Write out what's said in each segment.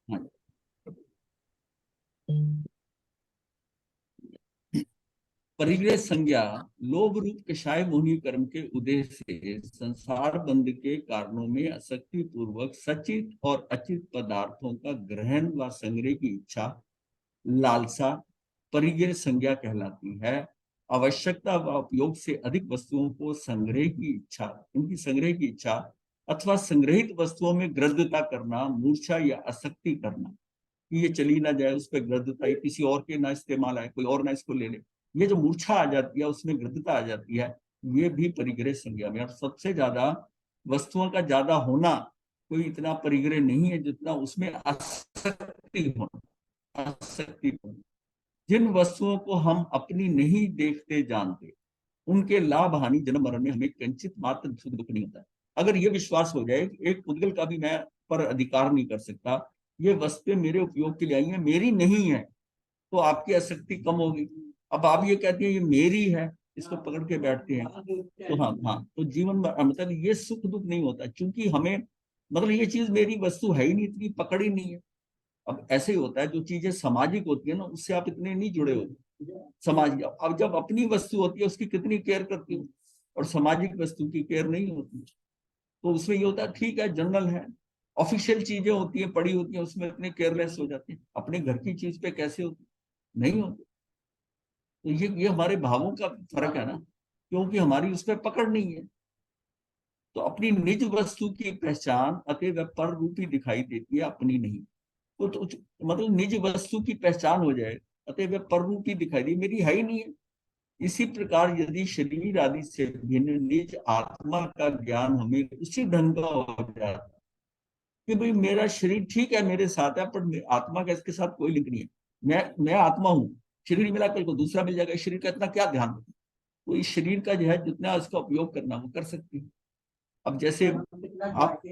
हाँ। परिग्रह संज्ञा लोभ रूप कषाय मोहिनी कर्म के उदय से संसार बंध के कारणों में आसक्ति पूर्वक सचित और अचित पदार्थों का ग्रहण व संग्रह की इच्छा, लालसा परिग्रह संज्ञा कहलाती है। आवश्यकता व उपयोग से अधिक वस्तुओं को संग्रह की इच्छा, उनकी संग्रह की इच्छा अथवा संग्रहित वस्तुओं में ग्रद्धता करना, मूर्छा या आसक्ति करना कि ये चली ना जाए, उस पर ग्रद्धता, किसी और के ना इस्तेमाल आए, कोई और ना इसको ले ले, ये जो मूर्छा आ जाती है उसमें ग्रद्धता आ जाती है, ये भी परिग्रह संज्ञा में। और सबसे ज्यादा वस्तुओं का ज्यादा होना कोई इतना परिग्रह नहीं है जितना उसमें आसक्ति होना। आसक्ति होना, जिन वस्तुओं को हम अपनी नहीं देखते जानते उनके लाभ हानि जन्म मरण में हमें किंचित मात्र सुख दुख नहीं होता है। अगर ये विश्वास हो जाए कि एक पुद्गल का भी मैं पर अधिकार नहीं कर सकता, ये वस्तुएं मेरे उपयोग के लिए आई हैं, मेरी नहीं है, तो आपकी आसक्ति कम होगी। अब आप ये कहते हैं ये मेरी है, इसको पकड़ के बैठते हैं, तो हाँ हाँ, तो जीवन में मतलब ये सुख दुख नहीं होता, क्योंकि हमें मतलब ये चीज मेरी वस्तु है ही नहीं, इतनी पकड़ ही नहीं है। अब ऐसे ही होता है, जो चीजें सामाजिक होती है ना उससे आप इतने नहीं जुड़े होते समाज। अब जब अपनी वस्तु होती है उसकी कितनी केयर करती हूँ, और सामाजिक वस्तु की केयर नहीं होती, तो उसमें ये होता है ठीक है जनरल है, ऑफिशियल चीजें होती है पड़ी होती है उसमें इतने केयरलेस हो जाते हैं, अपने घर की चीज पे कैसे होती नहीं होती। तो ये हमारे भावों का फर्क है ना, क्योंकि हमारी उस पर पकड़ नहीं है। तो अपनी निज वस्तु की पहचान अतः पर रूपी दिखाई देती है, अपनी नहीं। तो मतलब निज वस्तु की पहचान हो जाए, अतः पर रूपी दिखाई दी, मेरी है ही नहीं है। इसी प्रकार यदि शरीर आदि से भिन्न निज आत्मा का ज्ञान हमें उसी ढंग का हो जाता है कि भाई मेरा शरीर ठीक है मेरे साथ है, पर आत्मा का इसके साथ कोई लिंक नहीं है। मैं आत्मा हूँ, शरीर मिला कल को दूसरा मिल जाएगा, इस शरीर का इतना क्या ध्यान रखना। तो इस शरीर का जो है जितना इसका उपयोग करना वो कर सकती है। अब जैसे आप,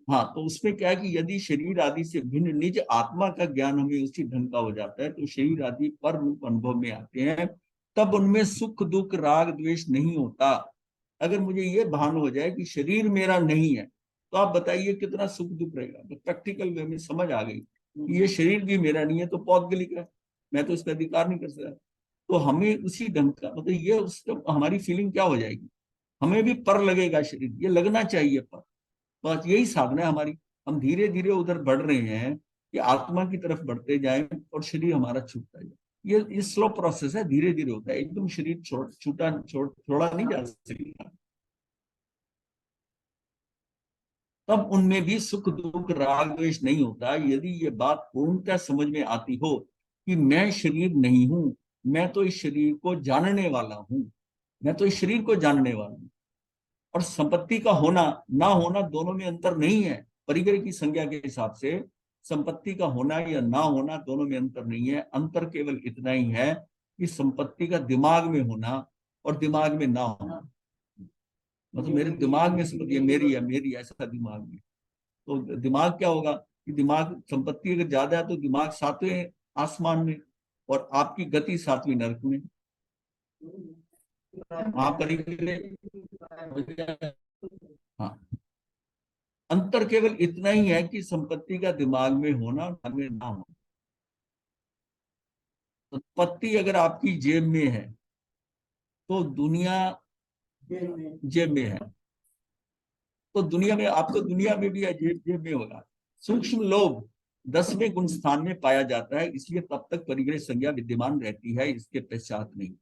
हाँ, तो उसमें क्या है कि यदि शरीर आदि से भिन्न निज आत्मा का ज्ञान हमें उसी ढंग का हो जाता है तो शरीर आदि पर रूप अनुभव में आते हैं, तब उनमें सुख दुख राग द्वेष नहीं होता। अगर मुझे ये भान हो जाए कि शरीर मेरा नहीं है, तो आप बताइए कितना सुख दुख रहेगा। तो प्रैक्टिकल वे में समझ आ गई कि ये शरीर भी मेरा नहीं है तो पौद्गलिक है, मैं तो इसका अधिकार नहीं कर सकता। तो हमें उसी ढंग का मतलब ये उस हमारी फीलिंग क्या हो जाएगी, हमें भी पर लगेगा, शरीर ये लगना चाहिए पर। बस यही साधना है हमारी। हम धीरे धीरे उधर बढ़ रहे हैं कि आत्मा की तरफ बढ़ते जाएं और शरीर हमारा छूटता जाए। ये स्लो प्रोसेस है, धीरे धीरे होता है, एकदम शरीर छोड़ा नहीं जा सकता। तब उनमें भी सुख दुख राग द्वेष नहीं होता। यदि ये बात पूर्णतः समझ में आती हो कि मैं शरीर नहीं हूं, मैं तो इस शरीर को जानने वाला हूं, मैं तो इस शरीर को जानने वाला हूं, और संपत्ति का होना ना होना दोनों में अंतर नहीं है। परिग्रह की संज्ञा के हिसाब से संपत्ति का होना या ना होना दोनों में अंतर नहीं है। अंतर केवल इतना ही है कि संपत्ति का दिमाग में होना और दिमाग में ना होना। मतलब मेरे दिमाग में संपत्ति है, मेरी ऐसा दिमाग में। तो दिमाग क्या होगा कि दिमाग संपत्ति अगर ज्यादा है तो दिमाग सातवें आसमान में और आपकी गति सातवीं नरक में। वहां परिग्रह, हाँ, अंतर केवल इतना ही है कि संपत्ति का दिमाग में होना और दिमाग में ना होना। संपत्ति अगर आपकी जेब में है तो दुनिया जेब में है, तो दुनिया में आपको दुनिया में भी है, जेब जेब में होगा। सूक्ष्म लोभ 10वें गुण स्थान में पाया जाता है, इसलिए तब तक परिग्रह संज्ञा विद्यमान रहती है, इसके पश्चात नहीं।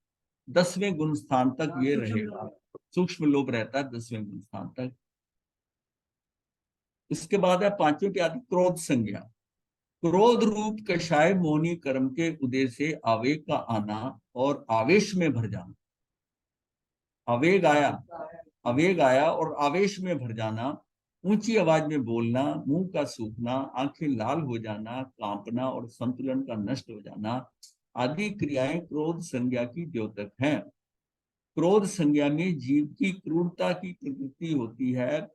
10वें गुण स्थान तक ये रहेगा, सूक्ष्म लोभ रहता है 10वें गुण स्थान तक। इसके बाद है 5वें पे आती क्रोध संज्ञा। क्रोध रूप कषाय मोहनी कर्म के उदय से आवेग का आना और आवेश में भर जाना। आवेग आया, आवेग आया और आवेश में भर जाना, ऊंची आवाज में बोलना, मुंह का सूखना, आंखें लाल हो जाना, कांपना और संतुलन का नष्ट हो जाना आदि क्रियाएं क्रोध संज्ञा की द्योतक हैं। क्रोध संज्ञा में जीव की क्रूरता की प्रवृत्ति होती है,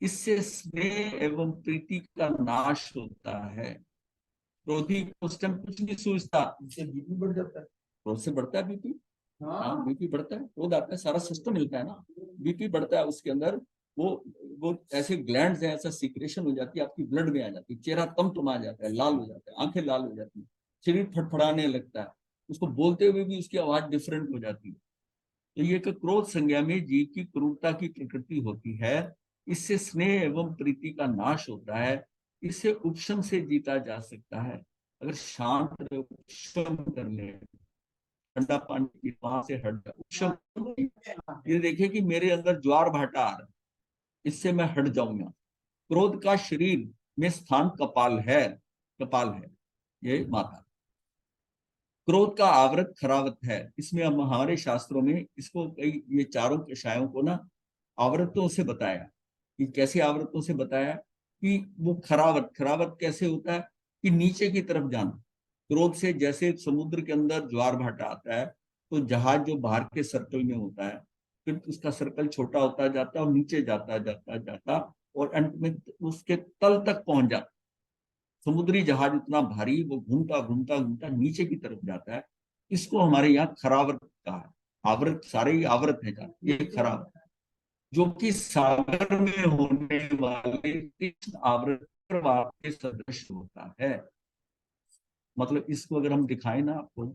इससे स्नेह एवं प्रीति का नाश होता है। क्रोधी को उस टाइम कुछ नहीं सोचता, उससे बीपी बढ़ जाता है। क्रोध से बढ़ता है बीपी, हाँ बीपी बढ़ता है, क्रोध आता है, सारा सिस्टम हिलता है ना, बीपी बढ़ता है उसके अंदर। वो वो ऐसे ग्लैंड्स हैं, ऐसा सिक्रेशन हो जाती है, आपकी ब्लड में आ जाती है, चेहरा तमतमा जाता है, लाल हो जाता है, आंखें लाल हो जाती है, शरीर फड़फड़ाने लगता है, उसको बोलते हुए भी उसकी आवाज डिफरेंट हो जाती है। तो ये कि क्रोध संज्ञा में जीव की क्रूरता की प्रकृति होती है। इससे स्नेह एवं प्रीति का नाश होता है। इससे उपशम से जीता जा सकता है। अगर शांत रहे, उपशम कर ले, ठंडा पानी की वहां से हट जाए, उपशम। ये देखिए कि मेरे अंदर ज्वार भाटा आ रहा है, इससे मैं हट जाऊंगा। क्रोध का शरीर में स्थान कपाल है, कपाल है, ये माता। क्रोध का आवृत खरावत है। इसमें हम हमारे शास्त्रों में इसको कई, ये चारों कषायों को ना आवृत्तों से बताया कि कैसे आवृत्तों से बताया कि वो खरावत, खरावत कैसे होता है कि नीचे की तरफ जाना। क्रोध से जैसे समुद्र के अंदर ज्वार भाटा आता है, तो जहाज जो बाहर के सर्कल में होता है, फिर उसका सर्कल छोटा होता जाता है और नीचे जाता जाता जाता और अंत में उसके तल तक पहुंच जाता। समुद्री जहाज इतना भारी, वो घूमता घूमता घूमता नीचे की तरफ जाता है। इसको हमारे यहाँ खरावत कहा है। आवृत, सारे ही आवृत है जाते, ये खरावत है। जो कि सागर में होने वाले तीक्ष्ण आवृत प्रवाह के सदृश होता है। मतलब इसको अगर हम दिखाएं ना आपको,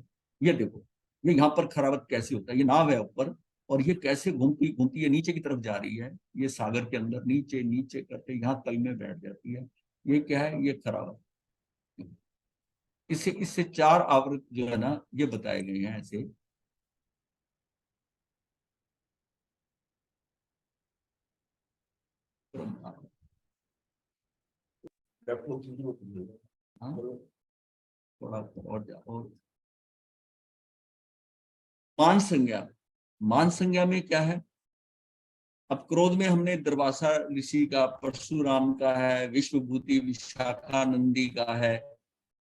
ये देखो, ये यहाँ पर खरावत कैसे होता है। ये नाव है ऊपर, और ये कैसे घूमती घूमती है नीचे की तरफ जा रही है, ये सागर के अंदर नीचे नीचे करते यहाँ तल में बैठ जाती है। ये क्या है, ये खरावत। इससे इससे चार आवृत्त जो है ना, ये बताए गए हैं ऐसे। हाँ, थोड़ा और मान संज्ञा। मान संज्ञा में क्या है? अब क्रोध में हमने दुर्वासा ऋषि का, परशुराम का है, विश्वभूति विशाखा नंदी का है,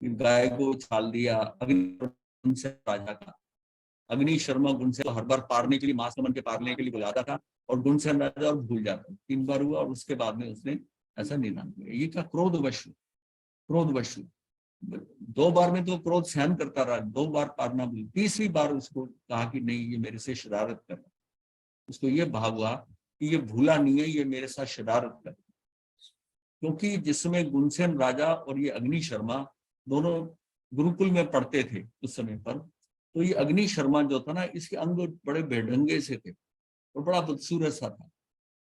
गाय को छाल दिया, अग्नि से राजा का। अग्नि शर्मा गुणसेन हर बार पारने के लिए, मास के पारने के लिए बुलाता था, और गुणसेन राजा और भूल जाता, 3 बार हुआ और उसके बाद में उसने ऐसा निदान किया। ये क्या, क्रोधवश, क्रोधवश। 2 बार में तो क्रोध सहन करता रहा, 2 बार पारना भूल, तीसरी बार उसको कहा कि नहीं, ये मेरे से शरारत कर रहा। उसको ये भाव हुआ कि ये भूला नहीं है, ये मेरे साथ शरारत कर। क्योंकि जिसमें गुणसेन राजा और ये अग्नि शर्मा दोनों गुरुकुल में पढ़ते थे उस समय पर, तो ये अग्नि शर्मा जो था ना, इसके अंग बड़े बेढंगे से थे और बड़ा बदसूरत सा था।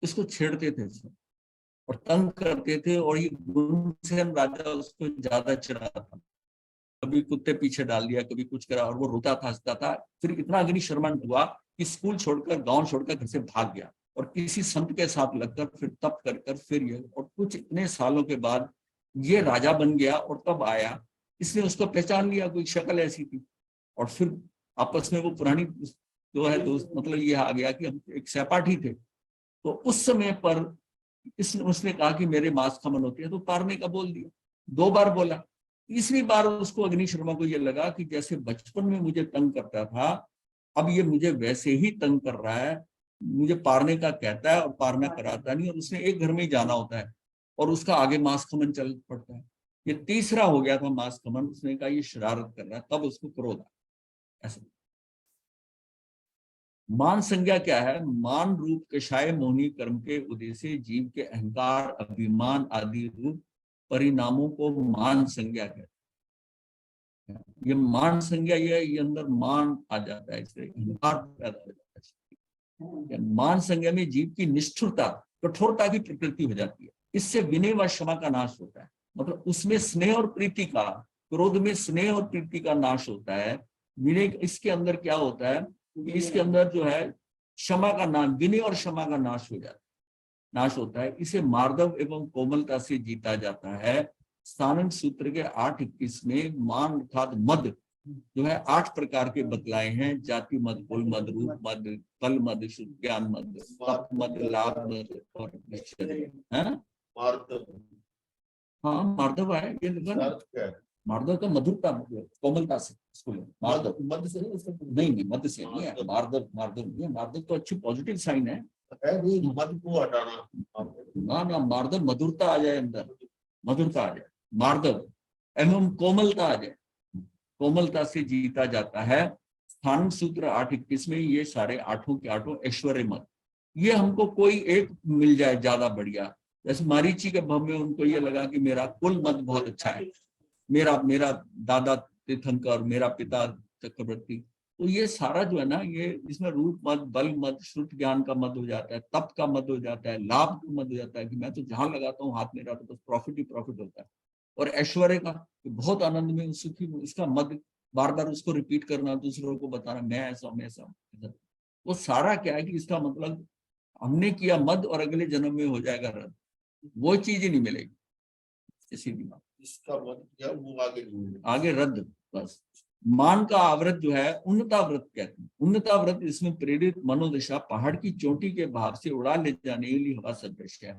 इसको छेड़ते थे सब और तंग करते थे, और ये गुणसेन राजा उसको ज्यादा चिढ़ा था। कभी कुत्ते पीछे डाल दिया, कभी कुछ करा, और वो रोता था, हंसता था। फिर इतना अग्नि शर्मा हुआ कि स्कूल छोड़कर, गांव छोड़कर घर से भाग गया, और किसी संत के साथ लगकर फिर तप कर कर फिर ये, और कुछ इतने सालों के बाद ये राजा बन गया। और तब आया, इसने उसको पहचान लिया, कोई शक्ल ऐसी थी। और फिर आपस में वो पुरानी जो है दोस्त, मतलब ये आ गया कि हम एक सहपाठी थे। तो उस समय पर इसने उसने कहा कि मेरे मांस खमन होती है, तो पारने का बोल दिया। 2 बार बोला। तीसरी बार उसको, अग्नि शर्मा को ये लगा कि जैसे बचपन में मुझे तंग करता था, अब ये मुझे वैसे ही तंग कर रहा है, मुझे पारने का कहता है और पारना कराता नहीं, और उसने एक घर में ही जाना होता है, और उसका आगे मांस खमन चल पड़ता है। ये तीसरा हो गया था मांस खमन। उसने कहा ये शरारत कर रहा है, तब उसको क्रोध आया। ऐसा मान संज्ञा क्या है? मान रूप कषाय मोहनी कर्म के उदय से जीव के अहंकार, अभिमान आदि रूप परिणामों को मान संज्ञा कहते हैं। ये मान संज्ञा, ये अंदर मान आ जाता है, इससे अहंकार पैदा हो जाता है। मान संज्ञा में जीव की निष्ठुरता, कठोरता की प्रकृति हो जाती है। इससे विनय व क्षमा का नाश होता है। मतलब उसमें स्नेह और प्रीति का, क्रोध में स्नेह और प्रीति का नाश होता है। विनय, इसके अंदर क्या होता है कि इसके अंदर जो है क्षमा का नाश, विनय और क्षमा का नाश हो जाता है, नाश होता है। इसे मार्दव एवं कोमलता से जीता जाता है। स्थानक सूत्र के 8:21 में मान अर्थात मद जो है 8 प्रकार के बतलाए हैं। जाति मद, कुल मद, रूप मद, कल मद, शुद्ध ज्ञान मद, तप मद, लाभ मद और निश्चय है। हाँ, मार्दव है, ये लिखा ना। मार्दव का मधुरता, कोमलता से इसको मार्दव, मध्य से नहीं, नहीं मध्य से नहीं है। मार्दव, मार्दव नहीं है। मार्दव तो अच्छी पॉजिटिव साइन है। मध को हटाना ना, ना, मार्दव मधुरता आ जाए अंदर, मधुरता आ जाए, मार्दव एवं कोमलता आ जाए, कोमलता से जीता जाता है। स्थान सूत्र 8:21 में ये सारे आठों के आठों ऐश्वर्य मत, ये हमको कोई एक मिल जाए ज्यादा बढ़िया। जैसे मारीची के भव में उनको ये लगा कि मेरा कुल मत बहुत अच्छा है, मेरा मेरा दादा तीर्थंकर, मेरा पिता चक्रवर्ती। तो ये सारा जो है ना, ये इसमें रूप मत, बल मत, श्रुत ज्ञान का मत हो जाता है, तप का मत हो जाता है, लाभ का मत हो जाता है कि मैं तो जहां लगाता हूँ हाथ मेरा तो बस प्रॉफिट ही प्रॉफिट होता है। और ऐश्वर्य का कि बहुत आनंद में हूँ, सुखी हूँ, इसका मत बार बार उसको रिपीट करना, दूसरों को बताना मैं ऐसा हूं, मैं ऐसा हूं। वो सारा क्या है कि इसका मतलब हमने किया मद और अगले जन्म में हो जाएगा रद्द, वो चीज ही नहीं मिलेगी। सीधी बात, इसका मत क्या वो आगे रद्द बस। मान का आवृत जो है उन्नता व्रत कहते हैं। उन्नता व्रत इसमें प्रेरित मनोदशा पहाड़ की चोटी के भाव से उड़ा ले जाने के लिए हवा सदृश है।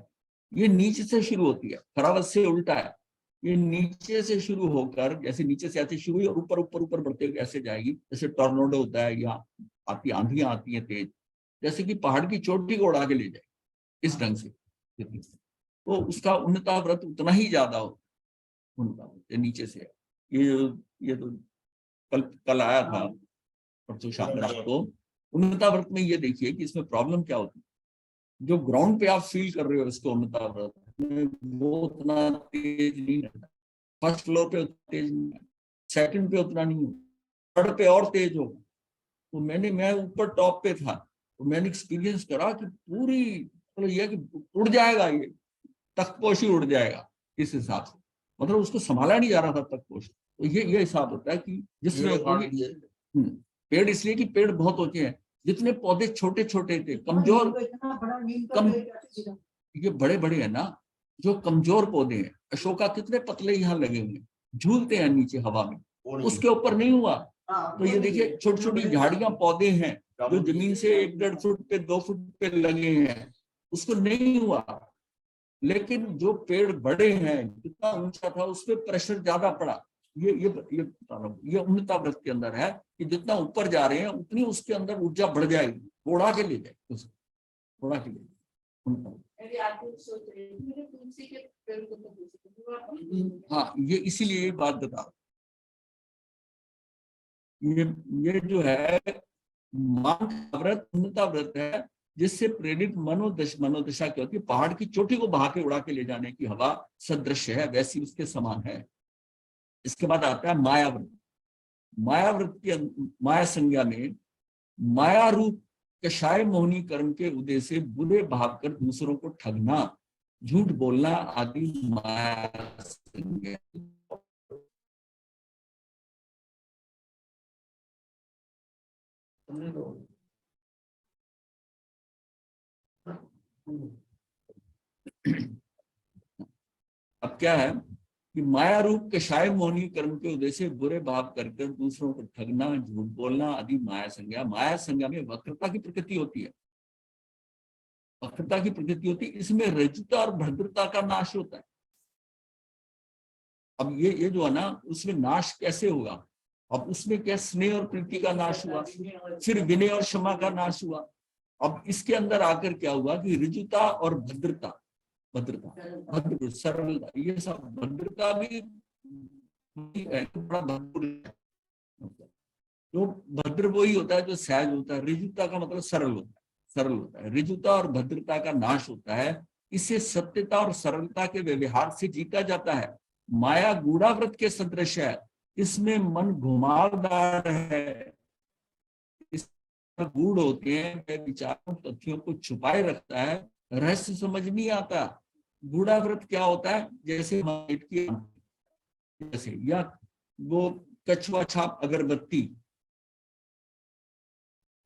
ये नीचे से शुरू होती है, खरावत से उल्टा है। ये नीचे से शुरू होकर, जैसे नीचे से ऐसे शुरू हुई और ऊपर ऊपर ऊपर बढ़ते हुए ऐसे जाएगी, जैसे टॉर्नेडो होता है या आती आंधियां आती हैं तेज, जैसे कि पहाड़ की चोटी को उड़ा के ले जाए इस ढंग से। तो उसका उन्नता व्रत उतना ही ज्यादा होता है, उन्नता व्रत नीचे से। ये तो कल आया था, परसों शाम रात को। उन्नता व्रत में ये देखिए कि इसमें प्रॉब्लम क्या होती है। जो ग्राउंड पे आप फील कर रहे हो इसको उन्नता व्रत में, वो उतना तेज नहीं रहता। फर्स्ट फ्लोर पे उतना तेज नहीं है, सेकंड पे उतना नहीं है, थर्ड पे और तेज होगा। तो मैं ऊपर टॉप पे था, तो मैंने एक्सपीरियंस करा कि पूरी मतलब यह कि उड़ जाएगा, ये तख्तपोश ही उड़ जाएगा इस हिसाब से। मतलब उसको संभाला नहीं जा रहा था तख्तपोश। तो ये हिसाब होता है कि पेड़ इसलिए कि पेड़ बहुत होते हैं, जितने पौधे छोटे छोटे थे कमजोर, कम ये बड़े बड़े हैं ना, जो कमजोर पौधे हैं, अशोका कितने पतले यहाँ लगे हुए हैं, झूलते हैं नीचे हवा में, उसके ऊपर नहीं हुआ। तो ये देखिए छोटी छोटी झाड़ियां पौधे हैं जो जमीन से 1-1.5 फुट पे 2 फुट पे लगे हैं, उसको नहीं हुआ। लेकिन जो पेड़ बड़े हैं, जितना ऊंचा था उस पर प्रेशर ज्यादा पड़ा। ये उन्नता व्रत के अंदर है कि जितना ऊपर जा रहे हैं उतनी उसके अंदर ऊर्जा बढ़ जाएगी, उड़ा के ले जाए उसे, उड़ा के ले जाए। हाँ, ये इसीलिए ये बात बता, ये जो है मान का व्रत उन्नता व्रत है, जिससे प्रेरित मनोदशा क्या होती है, पहाड़ की चोटी को बहा के उड़ा के ले जाने की हवा सदृश है, वैसी उसके समान है। इसके बाद आता है मायाव्रत। मायाव्रत की माया संज्ञा में माया रूप कषाय मोहनी कर्म के उदय से बुरे भाव कर दूसरों को ठगना, झूठ बोलना आदि माया संज्ञा। अब क्या है कि माया रूप कषाय मोहनी कर्म के उदय से बुरे भाव करके दूसरों को ठगना, झूठ बोलना आदि माया संज्ञा। माया संज्ञा में वक्रता की प्रकृति होती है, वक्रता की प्रकृति होती है, इसमें रजता और भद्रता का नाश होता है। अब ये जो है ना, उसमें नाश कैसे होगा? अब उसमें क्या स्नेह और प्रीति का नाश हुआ, फिर विनय और क्षमा का नाश हुआ। अब इसके अंदर आकर क्या हुआ कि ऋजुता और भद्रता, भद्र सरलता, ये सब भद्रता भी बड़ा भद्र। तो भद्र वही होता है जो सहज होता है, ऋजुता का मतलब सरल होता है, सरल होता है। ऋजुता और भद्रता का नाश होता है, इससे सत्यता और सरलता के व्यवहार से जीता जाता है। माया गूढ़ाव्रत के सदृश है, इसमें मन घुमावदार है, इस गूढ़ होते हैं, विचारों तथ्यों को छुपाए रखता है, रहस्य समझ नहीं आता। गूढ़ाव्रत क्या होता है? जैसे जैसे या वो कछुआ छाप अगरबत्ती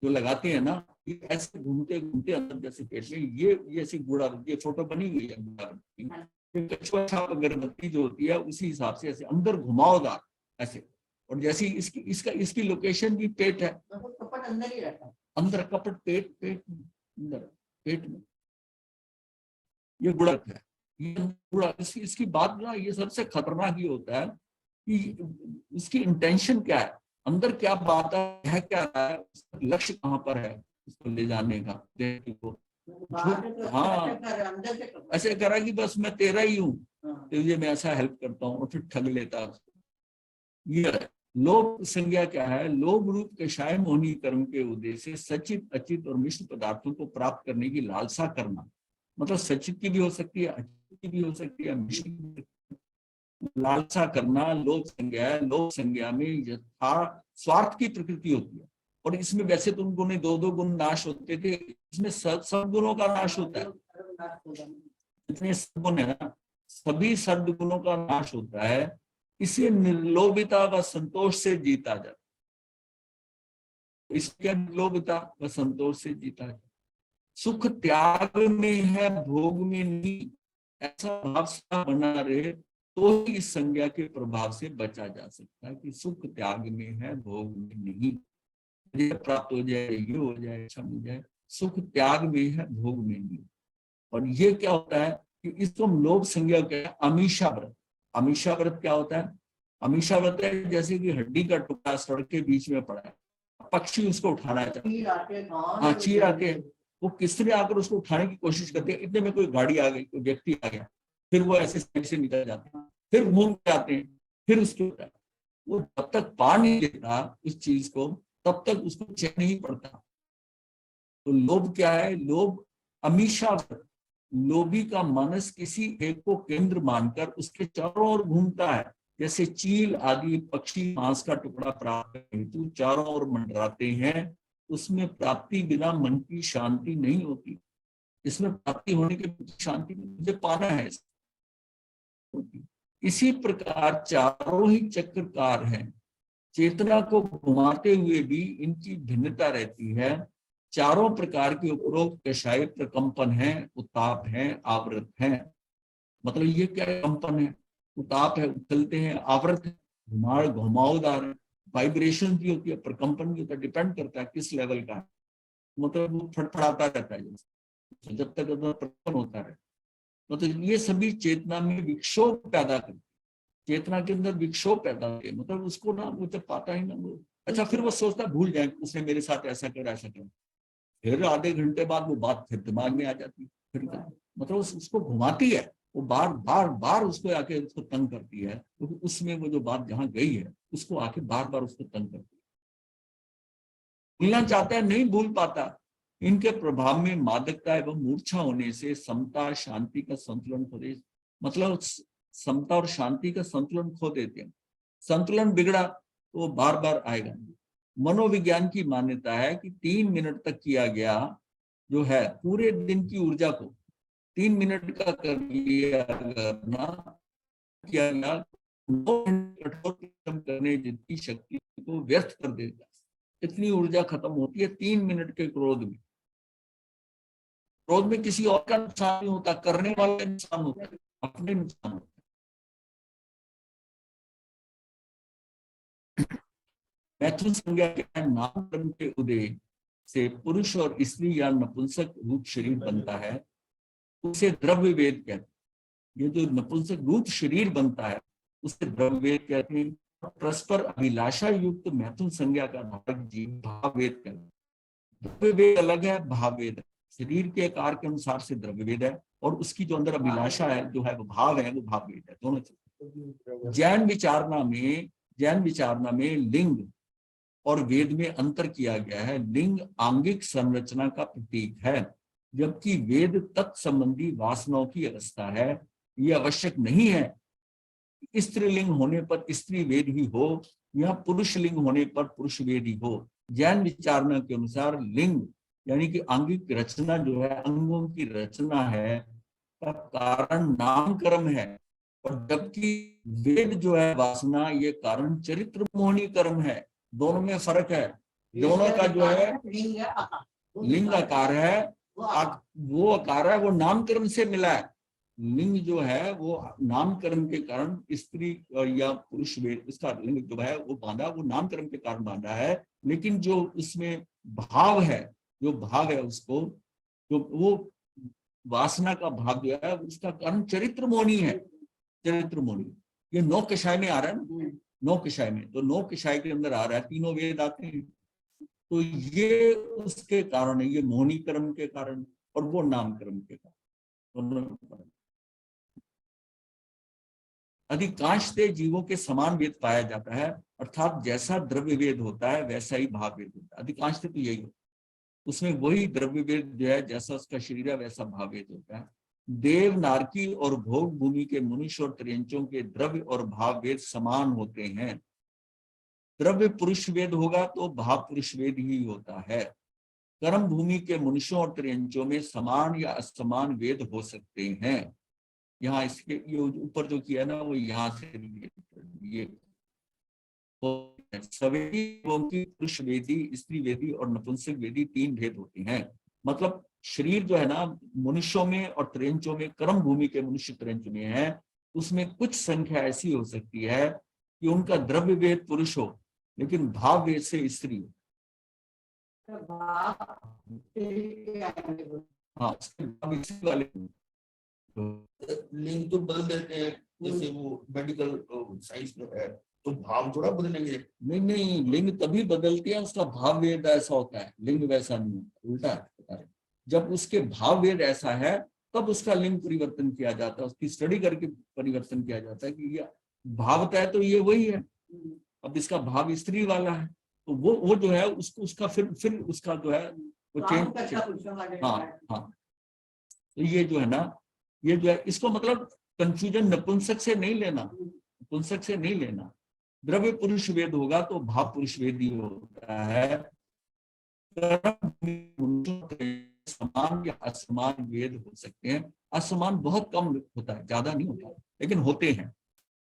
जो लगाते हैं ना, ये ऐसे घूमते घूमते अंदर जैसे पेट में, ये ऐसी गूढ़ावृत्ति, फोटो बनी हुई है गूढ़ावृत्ति। कछुआ छाप अगरबत्ती जो होती है उसी हिसाब से ऐसे अंदर घुमावदार ऐसे। और जैसी इसकी लोकेशन भी पेट है, कपट अंदर ही रहता है, अंदर कपट पेट अंदर पेट में, ये गुणक है। ये इसकी बात ना, ये सबसे खतरनाक ये होता है कि इसकी इंटेंशन क्या है, अंदर क्या बात है, क्या है, लक्ष्य कहाँ पर है इसको ले जाने का। हाँ, ऐसे करा कि बस मैं तेरा ही हूँ, तुझे मैं ऐसा हेल्प करता हूँ, और फिर ठग लेता। ये लोभ संज्ञा क्या है? लोभ रूप कषाय मोहिनी कर्म के उद्देश्य से सचित अचित और मिश्र पदार्थों को प्राप्त करने की लालसा करना। मतलब सचित की भी हो सकती है, अचित की भी हो सकती है, मिश्र की भी हो सकती है। लालसा करना लोभ संज्ञा है। लोभ संज्ञा में यथा स्वार्थ की प्रकृति होती है, और इसमें वैसे तो उन गुण दो दो गुण नाश होते थे, इसमें सब गुणों का नाश होता है। जितने सद्गुण है ना, सभी सद्गुणों का नाश होता है। इसे निर्लोभिता व संतोष से जीता जाता है। इसके निर्लोभिता व संतोष से जीता जाता है। सुख त्याग में है, भोग में नहीं, ऐसा भाव सा बना रहे तो ही इस संज्ञा के प्रभाव से बचा जा सकता है कि सुख त्याग में है, भोग में नहीं। ये प्राप्त हो जाए, ये हो जाए, अच्छा हो जाए, सुख त्याग में है, भोग में नहीं। और ये क्या होता है कि इसको हम लोभ संज्ञा क्या है? अमीषा व्रत। अमीषा व्रत क्या होता है? अमीषा व्रत है जैसे कि हड्डी का टुकड़ा सड़क के बीच में पड़ा है, पक्षी उसको उठाना चाहता है, हाँ चीर आके वो किसने आकर उसको उठाने की कोशिश करते हैं, इतने में कोई गाड़ी आ गई, कोई व्यक्ति आ गया, फिर वो ऐसे साइड से निकल जाते हैं, फिर घूम के आते हैं, फिर उसके वो जब तक पा नहीं लेता उस चीज को, तब तक उसको चैन नहीं पड़ता। तो लोभ क्या है? लोभ अमीषा व्रत। लोभी का मानस किसी एक को केंद्र मानकर उसके चारों ओर घूमता है। जैसे चील आदि पक्षी मांस का टुकड़ा प्राप्त करने हेतु चारों ओर मंडराते हैं, उसमें प्राप्ति बिना मन की शांति नहीं होती। इसमें प्राप्ति होने के शांति मुझे पाना है। इसी प्रकार चारों ही चक्रकार हैं। चेतना को घुमाते हुए भी इनकी भिन्नता रहती है। चारों प्रकार के उपरोक्त कषाय प्रकंपन है, उताप है, आवृत है। मतलब ये क्या कंपन है? उताप है, उछलते हैं, आवृत है, घुमावदार है, वाइब्रेशन भी होती है, प्रकंपन भी होता है, डिपेंड करता है किस लेवल का है। मतलब वो फड़फड़ाता रहता है जब तक प्रकंपन होता है। मतलब ये सभी चेतना में विक्षोभ पैदा करते, चेतना के अंदर विक्षोभ पैदा होते, मतलब उसको ना वो जब पाता ही ना वो, अच्छा फिर वो सोचता भूल जाए उसने मेरे साथ ऐसा करा, ऐसा करा, फिर आधे घंटे बाद वो बात फिर दिमाग में आ जाती है, फिर मतलब उसको घुमाती है, वो बार बार बार उसको आके उसको तंग करती है, क्योंकि तो उसमें वो जो बात जहां गई है उसको आके बार बार उसको तंग करती है। भूलना चाहता है, नहीं भूल पाता। इनके प्रभाव में मादकता एवं मूर्छा होने से समता शांति का संतुलन खो दे, मतलब समता और शांति का संतुलन खो देते हैं। संतुलन बिगड़ा तो वो बार बार आएगा। मनोविज्ञान की मान्यता है कि 3 मिनट तक किया गया जो है पूरे दिन की ऊर्जा को 3 मिनट का कर लिया करना किया गया 9 घंटे कठोर परिश्रम करने जितनी शक्ति को व्यर्थ कर देगा। इतनी ऊर्जा खत्म होती है 3 मिनट के क्रोध में। क्रोध में किसी और का नुकसान नहीं होता, करने वाले का नुकसान होता है, अपने नुकसान होता है। मैथुन संज्ञा के नामकरण के उदय से पुरुष और स्त्री या नपुंसक रूप शरीर बनता है, उसे द्रव्य वेद कहते हैं। ये जो नपुंसक रूप शरीर बनता है उसे द्रव्य वेद कहते हैं। परस्पर अभिलाषा युक्त मैथुन संज्ञा का धारक जीव भाव वेद कहते हैं। द्रव्य वेद अलग है, भाव वेद है। शरीर के आकार के अनुसार से द्रव्य वेद है, और उसकी जो अंदर अभिलाषा है जो है वो भाव है, वो भाव वेद है। दोनों जैन विचारना में लिंग और वेद में अंतर किया गया है। लिंग आंगिक संरचना का प्रतीक है, जबकि वेद तत्संबंधी वासनाओं की अवस्था है। ये आवश्यक नहीं है स्त्रीलिंग होने पर स्त्री वेद ही हो या पुरुष लिंग होने पर पुरुष वेद ही हो। जैन विचारना के अनुसार लिंग यानी कि आंगिक रचना जो है, अंगों की रचना है, का कारण नाम कर्म है, और जबकि वेद जो है वासना, ये कारण चरित्र मोहनी कर्म है। दोनों में फर्क है। दोनों का जो है लिंग आकार है, वो आकार है वो नामकरण से मिला है। लिंग जो है वो नामकरण के कारण स्त्री या पुरुष वेद, इसका लिंग जो है वो बांधा, वो नामकरण के कारण बांधा है। लेकिन जो उसमें भाव है, जो भाव है उसको, जो वो वासना का भाव जो है उसका कारण चरित्र मोहनी है। चरित्र मोहनी ये 9 कषाय में आ रहा है ना, 9 कषाय में, तो 9 कषाय के अंदर आ रहा है, तीनों वेद आते हैं। तो ये उसके कारण है, ये मोहनी कर्म के कारण और वो नाम कर्म के कारण। अधिकांशतः जीवों के समान वेद पाया जाता है, अर्थात जैसा द्रव्य वेद होता है वैसा ही भाव वेद होता है। अधिकांशतः तो यही होता है, उसमें वही द्रव्य वेद जो है, जैसा उसका शरीर है वैसा भाव वेद होता है। देव, नारकी और भोग भूमि के मनुष्य और त्रियंचों के द्रव्य और भाव वेद समान होते हैं। द्रव्य पुरुष वेद होगा तो भाव पुरुष वेद ही होता है। कर्म भूमि के मनुष्यों और त्रियंचों में समान या असमान वेद हो सकते हैं। यहाँ इसके ये ऊपर जो किया ना वो यहाँ से ये सवेदी की पुरुष वेदी, स्त्री वेदी और नपुंसक वेदी 3 भेद होते हैं। मतलब शरीर जो है ना मनुष्यों में और त्रियंचों में, कर्म भूमि के मनुष्य त्रियंच में है, उसमें कुछ संख्या ऐसी हो सकती है कि उनका द्रव्य वेद पुरुष हो लेकिन भाव वेद से स्त्री हो। हाँ, वाले लिंग तो बदल देते हैं, जैसे वो मेडिकल साइंस में है, तो भाव थोड़ा बदलेंगे। नहीं नहीं, लिंग तभी बदलती है, उसका भाव वेद ऐसा होता है, लिंग वैसा नहीं होता, उल्टा है। जब उसके भाव वेद ऐसा है तब उसका लिंग परिवर्तन किया जाता है, उसकी स्टडी करके परिवर्तन किया जाता है कि ये भावता है तो ये वही है, अब इसका भाव स्त्री वाला है तो वो जो है उसको उसका फिर उसका जो है वो चेंज। हाँ हाँ, तो ये जो है ना, ये जो है इसको मतलब कंफ्यूजन नपुंसक से नहीं लेना, नपुंसक से नहीं लेना। द्रव्य पुरुष वेद होगा तो भाव पुरुष वेद ही होता है। समान या असमान वेद हो सकते हैं। असमान बहुत कम होता है, ज्यादा नहीं होता, लेकिन होते हैं।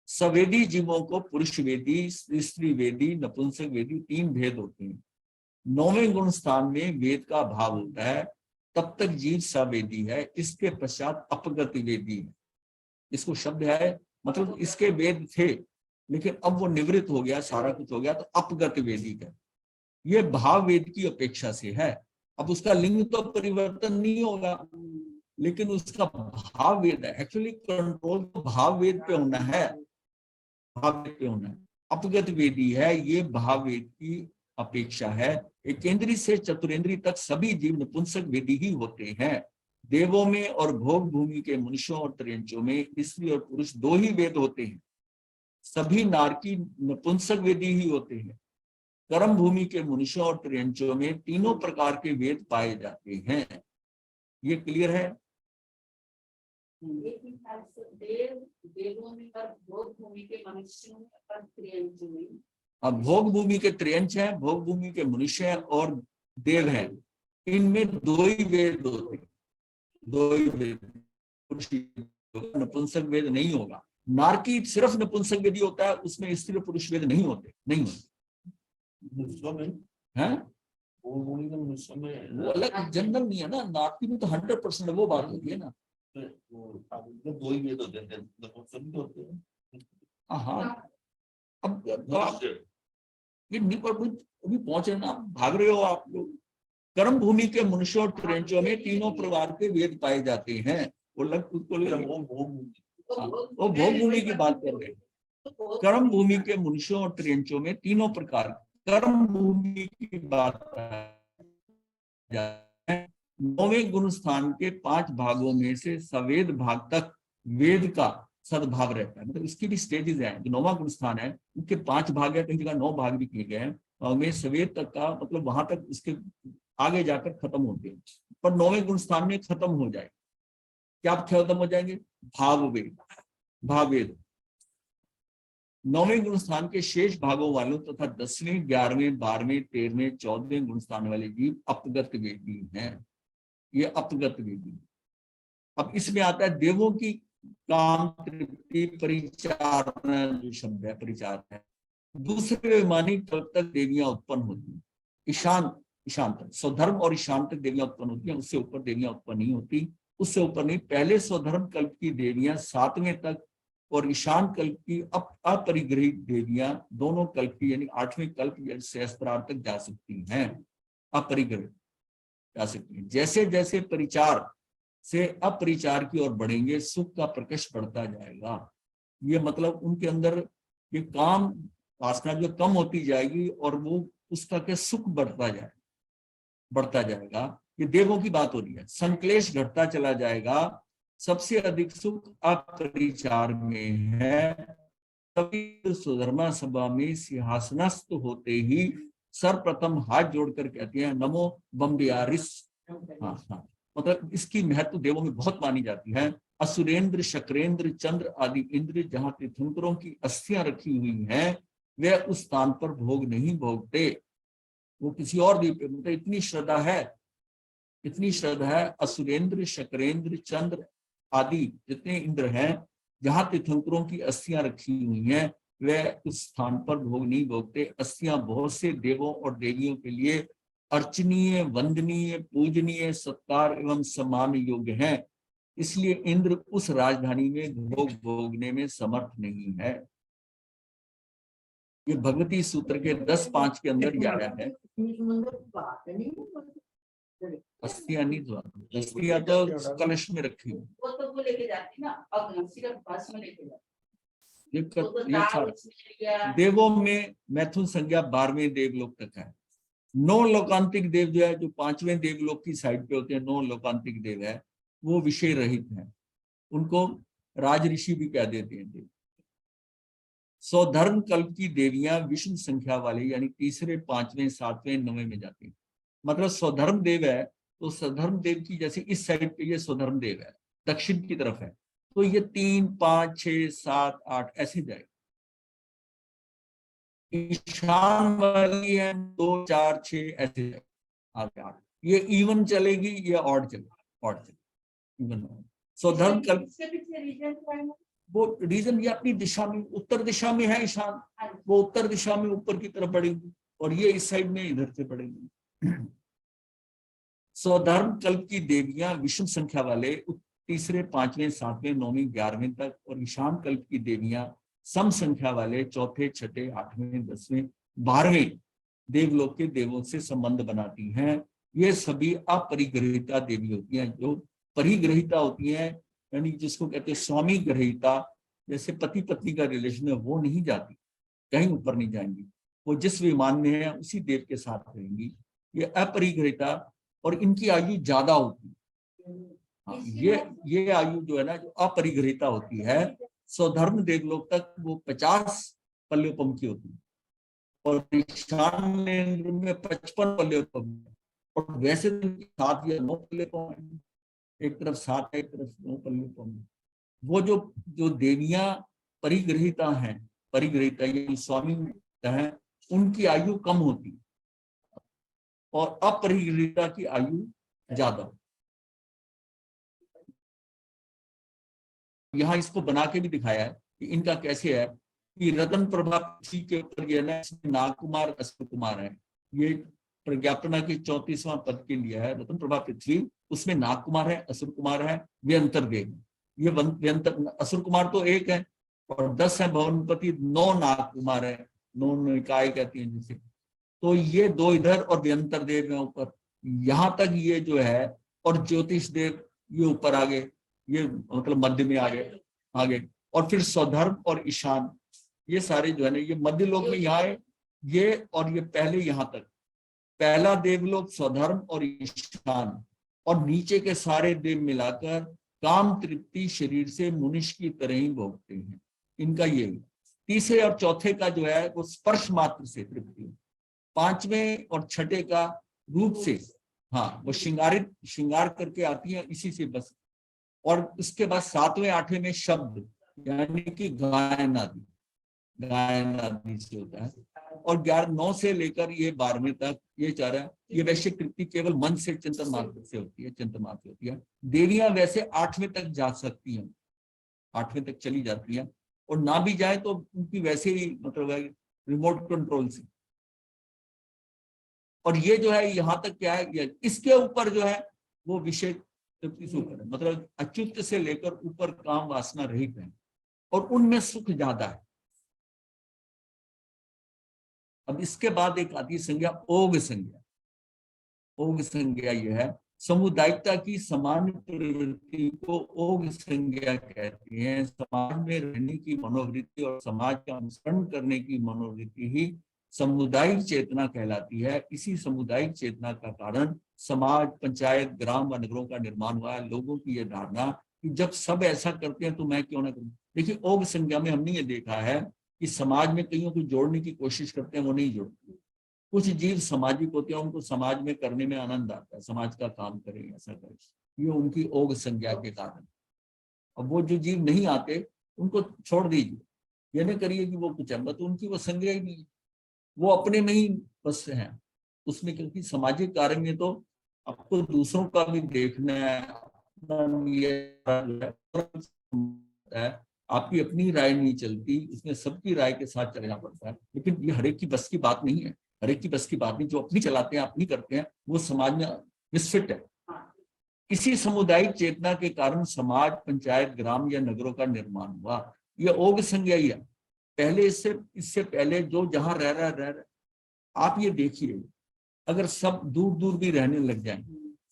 सवेदी जीवों को पुरुष वेदी, स्त्री वेदी, नपुंसक वेदी 3 भेद होते हैं। 9वें गुण स्थान में वेद का भाव होता है, तब तक जीव सवेदी है। इसके पश्चात अपगति वेदी है। इसको शब्द है मतलब इसके वेद थे लेकिन अब वो निवृत्त हो गया, सारा कुछ हो गया, तो अपगत वेदी का ये भाव वेद की अपेक्षा से है। अब उसका लिंग तो परिवर्तन नहीं होगा लेकिन उसका भाव वेद है। एक्चुअली कंट्रोल तो भाव वेद पे होना है, भाव वेद पे होना है। अपगत वेदी है, ये भाव वेद की अपेक्षा है। एकेंद्री से चतुरेंद्री तक सभी जीव नपुंसक वेदी ही होते हैं। देवों में और भोग भूमि के मनुष्यों और त्रियंचों में स्त्री और पुरुष 2 ही वेद होते हैं। सभी नारकी नपुंसक वेदी ही होते हैं। कर्म भूमि के मनुष्यों और त्रियंचों में तीनों प्रकार के वेद पाए जाते हैं। ये क्लियर है? अब भोग भूमि के त्रियंच हैं, भोग भूमि के मनुष्य हैं और देव हैं, इनमें 2 ही वेद होते हैं, 2 ही वेद। नपुंसक वेद नहीं होगा। नारकी सिर्फ नपुंसक वेदी होता है, उसमें स्त्री पुरुष वेद नहीं होते, नहीं होते। है वो अलग जनरल नहीं है ना, नारकी में तो 100% वो बात होती है ना। दो ही वेद होते हैं। हाँ, अब ये नहीं पर अभी पहुंचे ना, भाग रहे हो आप लोग। कर्म भूमि के मनुष्यों और त्रियंचों में तीनों प्रकार के वेद पाए जाते हैं। वो भोग भूमि की बात कर रहे हैं। कर्म भूमि के मनुष्यों और त्रियंचों में तीनों प्रकार, कर्म भूमि की बात 9वें गुण स्थान के 5 भागों में से सवेद भाग तक वेद का सद्भाव रहता है। मतलब इसकी भी स्टेजेस हैं। जो 9वां गुण स्थान है उनके 5 भाग है, कई जगह 9 भाग भी किए गए हैं, और सवेद तक का मतलब वहां तक इसके आगे जाकर खत्म होते हैं, पर 9वें गुण स्थान में खत्म हो जाए। क्या खत्म हो जाएंगे? भाव वेद, भाव वेद। 9वें गुण स्थान के शेष भागों वालों तथा 10वें, 11वें, 12वें, 13वें, 14वें गुण स्थान वाले जीव अपगत वेदी हैं। ये अपगत वेदी। अब इसमें आता है देवों की काम तृप्ति परिचार, जो शब्द है परिचार है। दूसरे वैमानिक तब तक देवियां उत्पन्न होती हैं। ईशान, ईशान तक स्वधर्म और ईशान तक देवियां उत्पन्न होती हैं, उससे ऊपर देवियां उत्पन्न नहीं होती। उससे ऊपर नहीं। पहले स्वधर्म कल्प की देवियां 7वें तक और ईशान कल्प की अपरिग्रहित देवियां दोनों कल्प की यानी 8वें कल्प सहस्त्रार तक जा सकती हैं, अपरिग्रहित जा सकती हैं। जैसे जैसे परिचार से अपरिचार की ओर बढ़ेंगे सुख का प्रकाश बढ़ता जाएगा। ये मतलब उनके अंदर ये काम वासना जो कम होती जाएगी और वो उसका क्या सुख बढ़ता जाएगा। ये देवों की बात हो रही है। संक्लेश घटता चला जाएगा सबसे अधिक सुख अपरिचार में है। तभी सुधर्मा सभा में सिंहासनस्थ होते ही सर्वप्रथम हाथ जोड़कर कहते हैं नमो बम्बियारिस। हाँ हाँ, मतलब इसकी महत्व देवों में बहुत मानी जाती है। असुरेंद्र, शक्रेंद्र, चंद्र आदि इंद्र जहां तीर्थंकरों की अस्थियां रखी हुई हैं, वे उस स्थान पर भोग नहीं भोगते, वो किसी और द्वीप पे, मतलब इतनी श्रद्धा है, इतनी श्रद्धा है। असुरेंद्र, शक्रेंद्र, चंद्र आदि जितने इंद्र हैं, जहां तीर्थंकरों की अस्थियां रखी हुई हैं, वे उस स्थान पर भोग नहीं भोगते। अस्थियां बहुत से देवों और देवियों के लिए अर्चनीय, वंदनीय, पूजनीय, सत्कार एवं सम्मान योग्य हैं। इसलिए इंद्र उस राजधानी में भोग भोगने में समर्थ नहीं है। ये भगवती सूत्र के 10.5 के अंदर ही आया है। अस्थियां नहीं तो, अस्थियां तो कलश में रखी हुई, वो तो वो लेके जाती ना, अब सिर्फ बस में लेके जाती। देवों में मैथुन संज्ञा 12वें देवलोक तक है। 9 लोकांतिक देव जो है, जो 5वें देवलोक की साइड पे होते हैं, 9 लोकांतिक देव है, वो विषय रहित हैं, उनको राज ऋषि भी कह देते हैं देव। स्वधर्म कल्प की देवियां विषम संख्या वाले, यानी तीसरे, 5वें, 7वें, 9वें में जाती है। मतलब स्वधर्म देव है तो स्वधर्म देव की, जैसे इस साइड पे ये स्वधर्म देव है, दक्षिण की तरफ है, तो ये 3, 5, 6, 7, 8 ऐसे जाएगा। ईशान वाली है 2, 4, 6 ऐसे जाएगा आगे 8। ये इवन चलेगी, ये ऑड चलेगा, ऑड चलेगा, इवन। स्वधर्म कल्प वो रीजन, ये अपनी दिशा में, उत्तर दिशा में है ईशान, वो उत्तर दिशा में ऊपर की तरफ बढ़ेगी, और ये इस साइड में इधर से बढ़ेगी। स्वधर्म कल्प की देवियां विषम संख्या वाले तीसरे, 5वें, 7वें, 9वें, 11वें तक, और ईशान कल्प की देवियां सम संख्या वाले चौथे, छठे, 8वें, 10वें, 12वें देवलोक के देवों से संबंध बनाती हैं। ये सभी अपरिग्रहिता देवी होती हैं। जो परिग्रहिता होती हैं, यानी जिसको कहते हैं स्वामी ग्रहिता, जैसे पति पत्नी का रिलेशन है, वो नहीं जाती, कहीं ऊपर नहीं जाएंगी, वो जिस विमान में है उसी देव के साथ रहेंगी। ये अपरिग्रहिता, और इनकी आयु ज्यादा होती है। हाँ, ये आयु जो है ना, जो अपरिग्रहिता होती है, स्वधर्म देवलोक तक वो 50 पल्योपम की होती है, और ईशान में 55 पल्योपम, और वैसे 7 या 9 पल्योपम है। एक तरफ 7 है, एक तरफ 9 पल्योपम है। वो जो देवियां परिग्रहिता हैं, परिग्रहिता यानी स्वामी है, उनकी आयु कम होती है, और अपरिग्रहिता की आयु ज्यादा। यहाँ इसको बना के भी दिखाया है कि इनका कैसे है, कि रतन प्रभा पृथ्वी के ऊपर ये ना, नागकुमार, असुर कुमार है। ये प्रज्ञापना के 34वां पद के लिए है, रतन प्रभा पृथ्वी, उसमें नागकुमार है, असुर कुमार है, व्यंतर देव। ये व्यंतर, असुर कुमार तो एक है, और 10 है भवनपति, 9 नागकुमार है, 9 निकाय कहती है जिसे। तो ये 2 इधर और व्यंतर देव है ऊपर, यहां तक ये जो है, और ज्योतिष देव ये ऊपर आगे, ये मतलब मध्य में आगे, और फिर स्वधर्म और ईशान, ये सारे जो है ना, ये मध्य लोक में यहाँ है, ये और ये पहले यहाँ तक, पहला देवलोक स्वधर्म और ईशान, और नीचे के सारे देव मिलाकर काम तृप्ति शरीर से मनुष्य की तरह ही भोगते हैं। इनका ये तीसरे और चौथे का जो है वो स्पर्श मात्र से तृप्ति, 5वें और 6ठे का रूप से, हाँ वो श्रृंगार करके आती है इसी से बस। और इसके बाद 7वें 8वें में शब्द, यानी कि गायन आदि से होता है। और 9 से लेकर ये 12वें तक ये चाह रहा है, ये वैश्य तृप्ति केवल मन से, चिंतन मात्र से होती है, चिंतन मात्र होती है। देवियां वैसे 8वें तक जा सकती हैं, 8वें तक चली जाती हैं, और ना भी जाए तो उनकी वैसे ही मतलब है रिमोट कंट्रोल से। और ये जो है यहाँ तक क्या है, इसके ऊपर जो है वो विषय तृप्ति से ऊपर है, मतलब अच्युत से लेकर ऊपर काम वासना रहित है, और उनमें सुख ज्यादा है। अब इसके बाद एक आती संज्ञा ओग संज्ञा। ओग संज्ञा यह है, सामुदायिकता की समान प्रवृत्ति को ओग संज्ञा कहती है। समाज में रहने की मनोवृत्ति और समाज का अनुसरण करने की मनोवृत्ति ही सामुदायिक चेतना कहलाती है। इसी सामुदायिक चेतना का कारण समाज, पंचायत, ग्राम व नगरों का निर्माण हुआ है। लोगों की यह धारणा कि जब सब ऐसा करते हैं तो मैं क्यों ना करूं। देखिए ओग संज्ञा में हमने ये देखा है कि समाज में कईयों को जोड़ने की कोशिश करते हैं, वो नहीं जोड़ते। कुछ जीव सामाजिक होते हैं, उनको समाज में करने में आनंद आता है, समाज का काम करें, ऐसा करें, ये उनकी ओग संज्ञा के कारण। अब वो जो जीव नहीं आते उनको छोड़ दीजिए, ये नहीं करिए कि वो कुछ है, तो उनकी वो संज्ञा ही नहीं है, वो अपने में ही बस है उसमें। क्योंकि सामाजिक कार्य में तो आपको दूसरों का भी देखना है, अपना भी है, आपकी अपनी राय नहीं चलती, उसमें सबकी राय के साथ चलना पड़ता है। लेकिन ये हरेक की बस की बात नहीं है, हरेक की बस की बात नहीं। जो अपनी चलाते हैं, अपनी करते हैं, वो समाज में मिसफिट है। इसी सामुदायिक चेतना के कारण समाज, पंचायत, ग्राम या नगरों का निर्माण हुआ। यह ओग संज्ञा ही है। पहले इससे पहले जो जहां रह रहा आप ये देखिए, अगर सब दूर दूर भी रहने लग जाएं,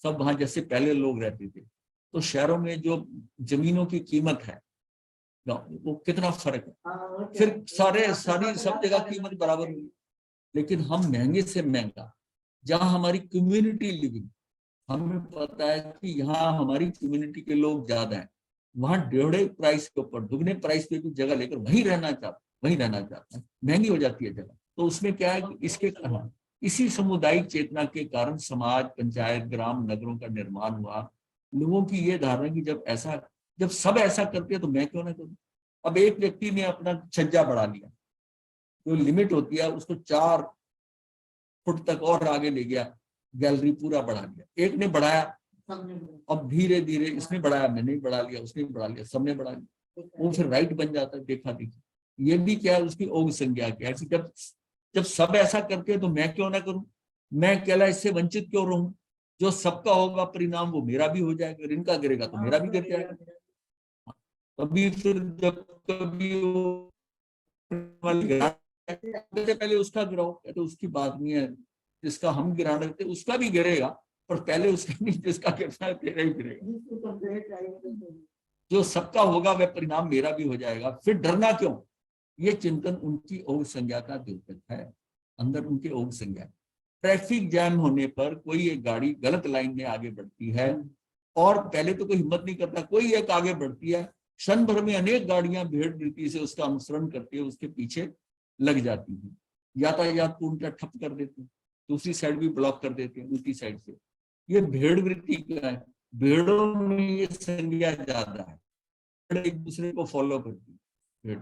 सब वहां जैसे पहले लोग रहते थे, तो शहरों में जो जमीनों की कीमत है वो कितना फर्क है। फिर सारी सब जगह कीमत बराबर हुई। लेकिन हम महंगे से महंगा, जहां हमारी कम्युनिटी लिविंग, हमें पता है कि यहाँ हमारी कम्युनिटी के लोग ज्यादा हैं, वहां डेढ़े प्राइस के ऊपर, दुगने प्राइस पे भी जगह लेकर वहीं रहना चाहते हैं, महंगी हो जाती है जगह। तो उसमें क्या है कि इसी सामुदायिक चेतना के कारण समाज, पंचायत, ग्राम, नगरों का निर्माण हुआ। लोगों की ये धारणा कि जब सब ऐसा करते हैं तो मैं क्यों ना करूं। अब एक व्यक्ति ने अपना छज्जा बढ़ा लिया, जो लिमिट होती है उसको 4 फुट तक और आगे ले गया, गैलरी पूरा बढ़ा लिया। एक ने बढ़ाया, अब धीरे धीरे इसने बढ़ाया, मैंने बढ़ा लिया, उसने बढ़ा लिया, सबने बढ़ा लिया, वो फिर राइट बन जाता है। देखा देखी, ये भी क्या है, उसकी ओग संज्ञा क्या है। जब सब ऐसा करते हैं तो मैं क्यों ना करूं, मैं अकेला इससे वंचित क्यों रहूं। जो सबका होगा परिणाम वो मेरा भी हो जाएगा, इनका गिरेगा तो मेरा भी गिर जाएगा। कभी फिर जब कभी पहले उसका गिराओ, तो उसकी बात नहीं है, जिसका हम गिरा रहे थे उसका भी गिरेगा, पर पहले उसका नहीं, जिसका गिरना है तेरा ही गिरेगा। जो सबका होगा वह परिणाम मेरा भी हो जाएगा, फिर डरना क्यों। ये चिंतन उनकी ओग संज्ञा का द्योतक है, अंदर उनके ओग संज्ञा। ट्रैफिक जैम होने पर कोई एक गाड़ी गलत लाइन में आगे बढ़ती है, और पहले तो कोई हिम्मत नहीं करता, कोई एक आगे बढ़ती है, क्षण भर में अनेक गाड़ियां भीड़ वृत्ति से उसका अनुसरण करते हुए उसके पीछे लग जाती हैं। यातायात को उल्टा ठप कर देते हैं, दूसरी साइड भी ब्लॉक कर देते हैं उल्टी साइड से। ये भीड़ वृत्ति क्या है, भीड़ों में ये संज्ञा ज्यादा है, एक दूसरे को फॉलो करती है भीड़।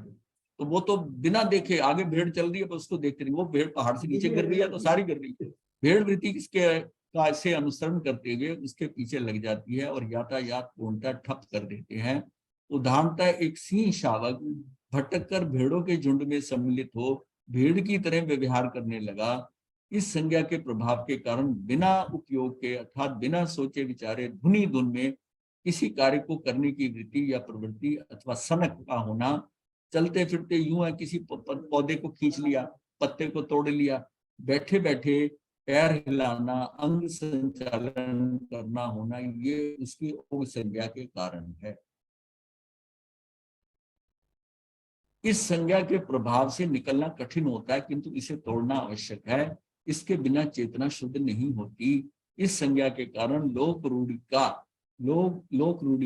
तो वो तो बिना देखे आगे भीड़ चल रही है, पर उसको देखते नहीं, वो भीड़ पहाड़ से नीचे गिर रही है तो सारी गिर रही है। भीड़ वृत्ति किसके का से अनुसरण करते हुए उसके पीछे लग जाती है और यातायात पूर्णतः ठप कर देते हैं। उदाहरणतः एक सिंह शावक भटक कर भेड़ों के झुंड में सम्मिलित हो भीड़ की तरह व्यवहार करने लगा। इस संज्ञा के प्रभाव के कारण बिना उपयोग के अर्थात बिना सोचे विचारे धुनी धुन में किसी कार्य को करने की वृत्ति या प्रवृत्ति अथवा सनक का होना। चलते फिरते यूं है, किसी पौधे को खींच लिया, पत्ते को तोड़ लिया, बैठे बैठे पैर हिलाना, अंग संचालन करना होना, ये उसकी ओग संज्ञा के कारण है। इस संज्ञा के प्रभाव से निकलना कठिन होता है, किंतु इसे तोड़ना आवश्यक है। इसके बिना चेतना शुद्ध नहीं होती। इस संज्ञा के कारण लोक रूढ़ी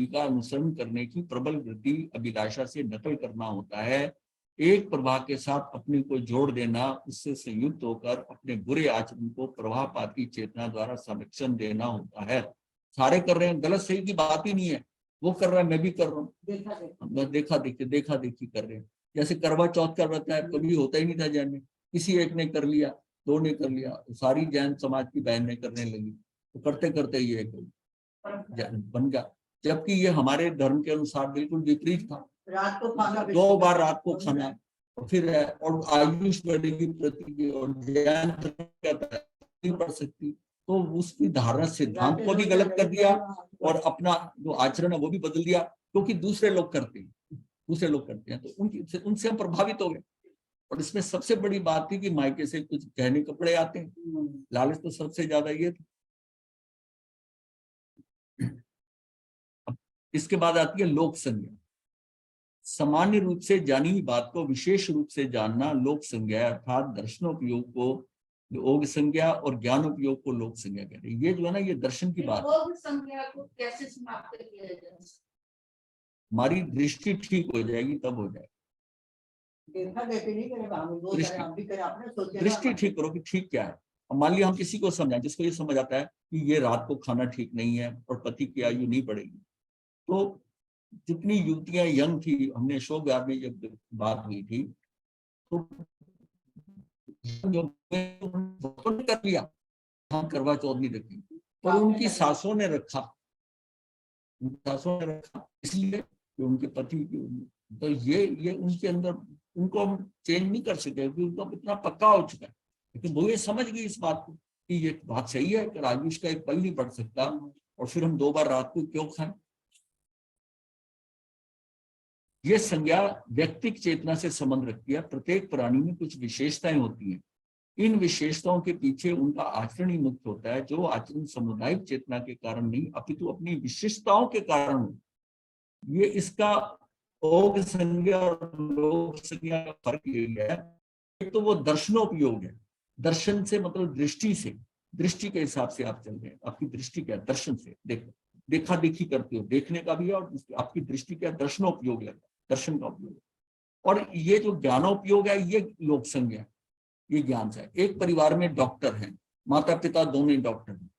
का अनुसरण करने की प्रबल वृत्ति अभिलाषा से नकल करना होता है। एक प्रवाह के साथ अपने को जोड़ देना, उससे संयुक्त होकर अपने बुरे आचरण को प्रवाहपाती चेतना द्वारा संरक्षण देना होता है। सारे कर रहे हैं, गलत सही की बात ही नहीं है, वो कर रहा है मैं भी कर रहा हूँ, देखा देखी कर रहे हैं। जैसे करवा चौथ का व्रत है, कभी होता ही नहीं था जैन में, किसी एक ने कर लिया, दो ने कर लिया, सारी जैन समाज की बहनें करने लगी, तो करते करते ये बन गया। जबकि ये हमारे धर्म के अनुसार बिल्कुल विपरीत था। रात को खाना 2 बार रात को खाना, और फिर और आयुष बढ़ेगी प्रति, और जैन बढ़ सकती, तो उसकी धारणा सिद्धांत को भी गलत कर दिया और अपना जो आचरण है वो भी बदल दिया, क्योंकि दूसरे लोग करते हैं तो उनसे हम प्रभावित हो गए। और इसमें सबसे बड़ी बात थी कि मायके से कुछ गहने कपड़े आते हैं, लालच तो सबसे ज्यादा ये था। इसके बाद आती है लोक संज्ञा। सामान्य रूप से जानी हुई बात को विशेष रूप से जानना लोक संज्ञा, अर्थात दर्शनोपयोग को ओग संज्ञा और ज्ञानोपयोग को लोक संज्ञा कहते हैं। ये जो है ना, ये दर्शन की बात है। संज्ञा को कैसे समाप्त किया जाए? हमारी दृष्टि ठीक हो जाएगी तब हो जाएगी। देखा देखी नहीं करेगा, हम वो दृष्टि- करें, हम भी करें, अपने सोचे दृष्टि ठीक करो कि ठीक क्या है। अब मान लिया हम किसी को समझाएं, जिसको ये समझ आता है कि ये रात को खाना ठीक नहीं है और पति की आयु नहीं बढ़ेगी, तो जितनी युवतियां यंग थी, हमने शो विहार में जब बात हुई थी तो कर लिया, हम करवा चौथ नहीं रखी, पर उनकी सासों ने रखा, सासों ने रखा इसलिए कि उनके पति तो ये उनके अंदर, उनको हम चेंज नहीं कर सके क्योंकि उनका इतना पक्का हो चुका है। लेकिन वो ये समझ गई इस बात को कि ये बात सही है कि आयुष का एक पल नहीं बढ़ सकता, और फिर हम 2 बार रात को क्यों खाएं। ये संज्ञा व्यक्तिक चेतना से संबंध रखती है। प्रत्येक प्राणी में कुछ विशेषताएं होती हैं, इन विशेषताओं के पीछे उनका आचरण ही मुक्त होता है, जो आचरण सामुदायिक चेतना के कारण नहीं अपितु अपनी विशिष्टताओं के कारण हो। ये इसका योग संज्ञा और लोक संज्ञा का फर्क यही है, एक तो वो दर्शनोपयोग है, दर्शन से मतलब दृष्टि से, दृष्टि के हिसाब से आप चल रहे हैं, आपकी दृष्टि क्या है, दर्शन से देखो, देखा देखी करते हो, देखने का भी है, और आपकी दृष्टि क्या है, दर्शनोपयोग है, दर्शन का उपयोग। और ये जो ज्ञानोपयोग है ये लोक संज्ञा, ये ज्ञान से है। एक परिवार में डॉक्टर हैं, माता पिता दोनों ही डॉक्टर हैं,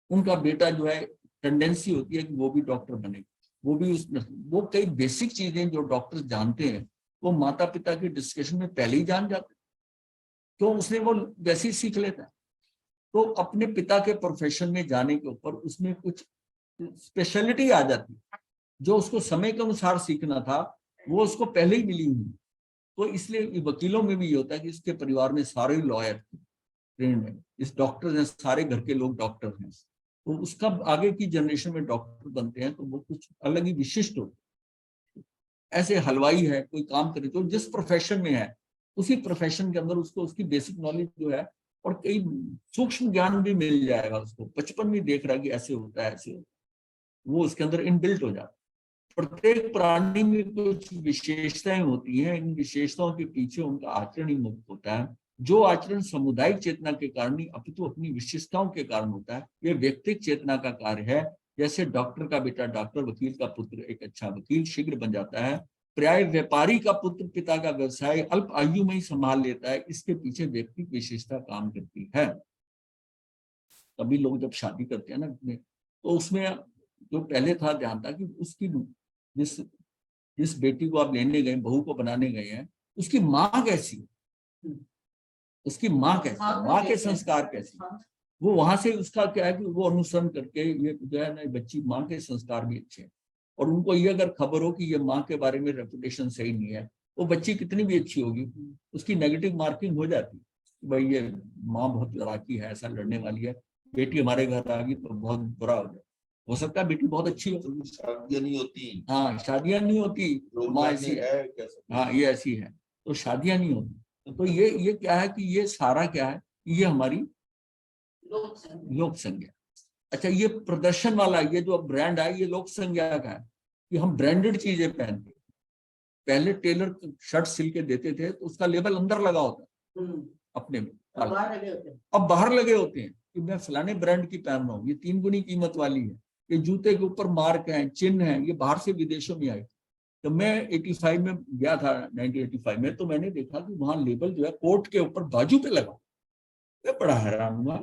उनका बेटा जो है टेंडेंसी होती है कि वो भी डॉक्टर बने, वो भी वो कई बेसिक चीजें जो डॉक्टर जानते हैं वो माता पिता के डिस्कशन में पहले ही जान जाते हैं, तो उसने वो वैसे ही सीख लेता है। तो अपने पिता के प्रोफेशन में जाने के ऊपर उसमें कुछ स्पेशलिटी आ जाती है, जो उसको समय के अनुसार सीखना था वो उसको पहले ही मिली हुई। तो इसलिए वकीलों में भी ये होता है कि इसके परिवार में सारे लॉयर ट्रेंड है, इस डॉक्टर हैं, सारे घर के लोग डॉक्टर हैं, तो उसका आगे की जनरेशन में डॉक्टर बनते हैं तो वो कुछ अलग ही विशिष्ट होते हैं। ऐसे हलवाई है, कोई काम करे तो जिस प्रोफेशन में है उसी प्रोफेशन के अंदर उसको उसकी बेसिक नॉलेज जो है और कई सूक्ष्म ज्ञान भी मिल जाएगा उसको, बचपन में देख रहा है कि ऐसे होता है, ऐसे होता है, वो उसके अंदर इनबिल्ट हो जाता है। प्रत्येक प्राणी में कुछ विशेषताएं होती हैं, इन विशेषताओं के पीछे उनका आचरण ही मुक्त होता है, जो आचरण सामुदायिक चेतना के कारण नहीं अपितु अपनी विशेषताओं के कारण होता है। यह व्यक्तिक चेतना का कार्य है। जैसे डॉक्टर का बेटा डॉक्टर, वकील का पुत्र एक अच्छा वकील शीघ्र बन जाता है, प्राय व्यापारी का पुत्र पिता का व्यवसाय अल्प आयु में ही संभाल लेता है, इसके पीछे व्यक्तिक विशेषता काम करती है। तभी लोग जब शादी करते हैं ना तो उसमें जो पहले था ध्यान था कि उसकी जिस बेटी को आप लेने गए, बहू को बनाने गए हैं, उसकी माँ कैसी है, उसकी माँ कैसी है, माँ के संस्कार कैसे, वो वहां से उसका क्या है कि वो अनुसरण करके ये जो है ना बच्ची माँ के संस्कार भी अच्छे हैं, और उनको ये अगर खबर हो कि ये माँ के बारे में रेपुटेशन सही नहीं है, वो बच्ची कितनी भी अच्छी होगी उसकी नेगेटिव मार्किंग हो जाती है, भाई ये माँ बहुत लड़ाकी है, ऐसा लड़ने वाली है, बेटी हमारे घर आ गई तो बहुत बुरा हो सकता है बेटी बहुत अच्छी हो, शादियां नहीं होती, हाँ शादियां नहीं होती, माँ ऐसी है, हाँ ये ऐसी है, तो शादियां नहीं होती। तो ये क्या है कि ये सारा क्या है, ये हमारी लोक संज्ञा। अच्छा, ये प्रदर्शन वाला ये जो ब्रांड है ये लोक संज्ञा का है कि हम ब्रांडेड चीजें पहनते हैं। पहले टेलर शर्ट सिल के देते थे तो उसका लेबल अंदर लगा होता है अपने में, अब बाहर लगे होते हैं कि मैं फलाने ब्रांड की पहन रहा हूँ, ये 3 गुनी कीमत वाली है, ये जूते के ऊपर मार्क है, चिन्ह है, ये बाहर से विदेशों में आए। तो मैं 85 में गया था, 1985 में, तो मैंने देखा कि वहां लेबल जो है कोट के ऊपर बाजू पे लगा। मैं बड़ा हैरान हुआ,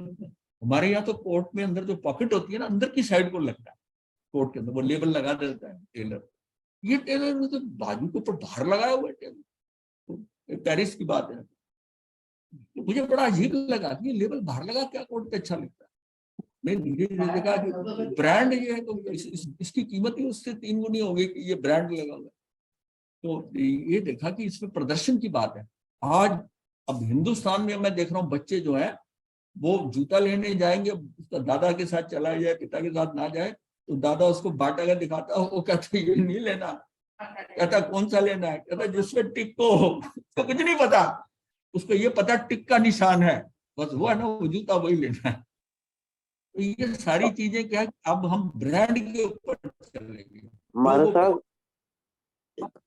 हमारे यहाँ तो कोट में अंदर जो पॉकेट होती है ना, अंदर की साइड को लगता है, कोट के अंदर वो लेबल लगा देता है टेलर। ये टेलर तो बाजू के ऊपर बाहर लगाया हुआ है टेलर, तो पेरिस की बात है। तो मुझे बड़ा अजीब लगा कि ये लेबल बाहर लगा क्या कोट पे अच्छा लगता है। मैं धीरे धीरे देखा कि ब्रांड ये है तो इसकी कीमत ही उससे 3 गुनी हो गई कि ये ब्रांड लगा हुआ है। तो ये देखा कि इसमें प्रदर्शन की बात है। आज अब हिंदुस्तान में मैं देख रहा हूँ बच्चे जो है वो जूता लेने जाएंगे, उसका दादा के साथ चला जाए, पिता के साथ ना जाए, तो दादा उसको बाटा का दिखाता है, वो कहता है ये नहीं लेना, कहता कौन सा लेना है, कहता जिसमें टिक को हो, तो कुछ नहीं पता, उसको ये पता टिक का निशान है, बस वो है ना, वो जूता वही लेना है। तो ये सारी चीजें क्या है, अब हम ब्रांड के ऊपर चलेंगे। मारा साहब,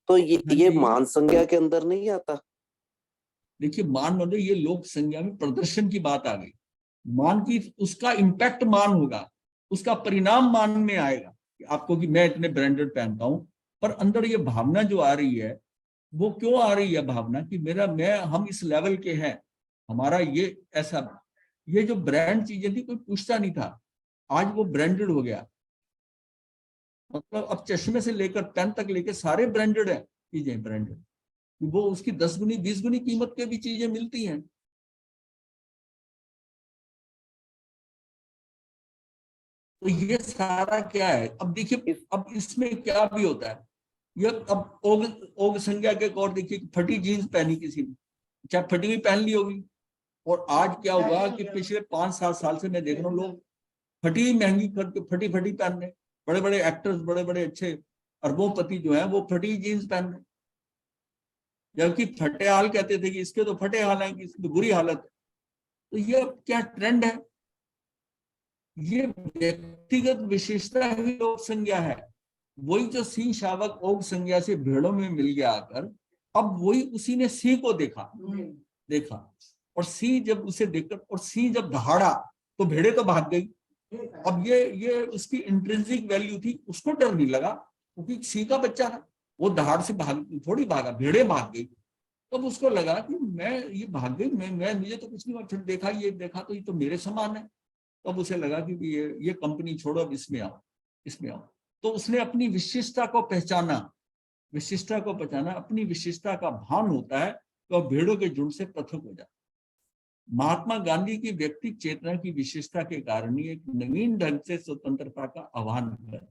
तो ये हाँ मान संज्ञा के अंदर नहीं आता? देखिए मान मतलब ये लोक संज्ञा में प्रदर्शन की बात आ गई। मान की उसका इम्पैक्ट मान होगा, उसका परिणाम मान में आएगा आपको कि मैं इतने ब्रांडेड पहनता हूं, पर अंदर ये भावना जो आ रही है, वो क्यों आ रही है भावना कि हम इस लेवल के हैं, हमारा ये ऐसा, ये जो ब्रांड चीजें थी कोई पूछता नहीं था, आज वो ब्रांडेड हो गया। मतलब अब चश्मे से लेकर पेन तक लेकर सारे ब्रांडेड है, चीजें ब्रांडेड, वो उसकी 10 गुनी 20 गुनी कीमत के भी चीजें मिलती हैं। तो ये सारा क्या है, अब देखिए अब इसमें क्या भी होता है, ये अब ओग संज्ञा के और देखिए, फटी जीन्स पहनी किसी ने, चाहे फटी हुई पहन ली होगी, और आज क्या हुआ कि पिछले 5-7 साल से मैं देख रहा हूँ लोग फटी हुई महंगी करके फटी पहन रहे, बड़े बड़े एक्टर्स, बड़े बड़े अच्छे अरबोपति जो है वो फटी जीन्स पहन रहे, जबकि फटे हाल कहते थे कि इसके तो फटे हाल है, कि इसकी तो बुरी हालत है। तो ये क्या ट्रेंड है, ये व्यक्तिगत विशेषता ही लोक संज्ञा है। वही जो सिंह शावक ओग संज्ञा से भेड़ों में मिल गया आकर, अब वही उसी ने सिंह को देखा, और सिंह जब उसे देखकर, और सिंह जब दहाड़ा तो भेड़े तो भाग गई। अब ये उसकी इंट्रिंसिक वैल्यू थी, उसको डर नहीं लगा क्योंकि सिंह का बच्चा था, वो दहाड़ से थोड़ी भागा, भेड़े भाग गई। तब उसको लगा कि मैं ये भाग गई, मैं मुझे तो कुछ नहीं, फिर देखा तो ये तो मेरे समान है। तब उसे लगा कि ये कंपनी छोड़ो, अब इसमें आओ। तो उसने अपनी विशिष्टता को पहचाना, अपनी विशिष्टता का भान होता है तो भेड़ों के झुंड से पृथक हो जाता। महात्मा गांधी की व्यक्ति चेतना की विशेषता के कारण ही एक नवीन ढंग से स्वतंत्रता का आह्वान कर,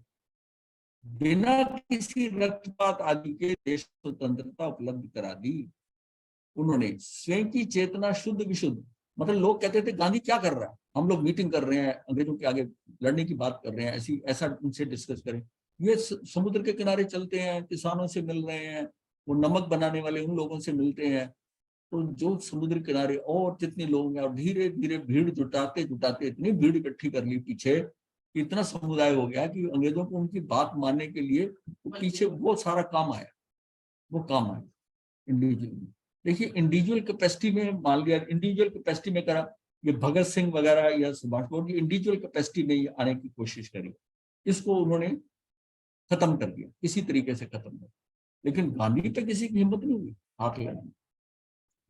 बिना किसी रक्तपात आदि के देश स्वतंत्रता उपलब्ध करा दी। उन्होंने स्वयं की चेतना शुद्ध विशुद्ध, मतलब लोग कहते थे गांधी क्या कर रहा है, हम लोग मीटिंग कर रहे हैं, अंग्रेजों के आगे लड़ने की बात कर रहे हैं, ऐसा उनसे डिस्कस करें। ये समुद्र के किनारे चलते हैं, किसानों से मिल रहे हैं, वो नमक बनाने वाले उन लोगों से मिलते हैं। तो जो समुद्र किनारे और जितने लोग हैं, और धीरे धीरे भीड़ जुटाते इतनी भीड़ इकट्ठी कर ली पीछे, इतना समुदाय हो गया कि अंग्रेजों को उनकी बात मानने के लिए पीछे वो सारा काम आया इंडिविजुअल। देखिए इंडिविजुअल कैपेसिटी में मान लिया, इंडिविजुअल कैपेसिटी में करा, ये भगत सिंह वगैरह या सुभाष बोस इंडिविजुअल कैपेसिटी में आने की कोशिश करी, इसको उन्होंने खत्म कर दिया, इसी तरीके से खत्म कर दिया। लेकिन गांधी पे किसी की हिम्मत नहीं हुई हाथ लगाने,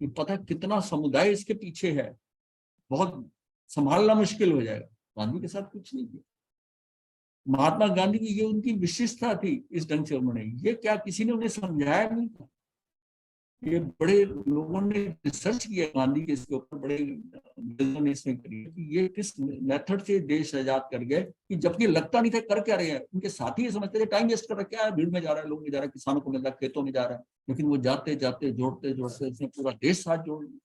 ये पता कितना समुदाय इसके पीछे है, बहुत संभालना मुश्किल हो जाएगा। गांधी के साथ कुछ नहीं किया। महात्मा गांधी की ये उनकी विशेषता थी, इस ढंग से उन्होंने, ये क्या किसी ने उन्हें समझाया नहीं था, ये बड़े लोगों ने रिसर्च किया गांधी के इसके ऊपर, बड़े लोगों ने इसमें करी कि ये किस मेथड से देश आजाद कर गए, कि जबकि लगता नहीं था कर क्या रहे हैं, उनके साथी ये समझते थे टाइम वेस्ट कर रहा, क्या है भीड़ में जा रहा है, लोग में जा रहा है, किसानों को मिल रहा है, खेतों में जा रहा है, लेकिन वो जाते जाते जोड़ते उसने पूरा देश साथ जोड़ लिया।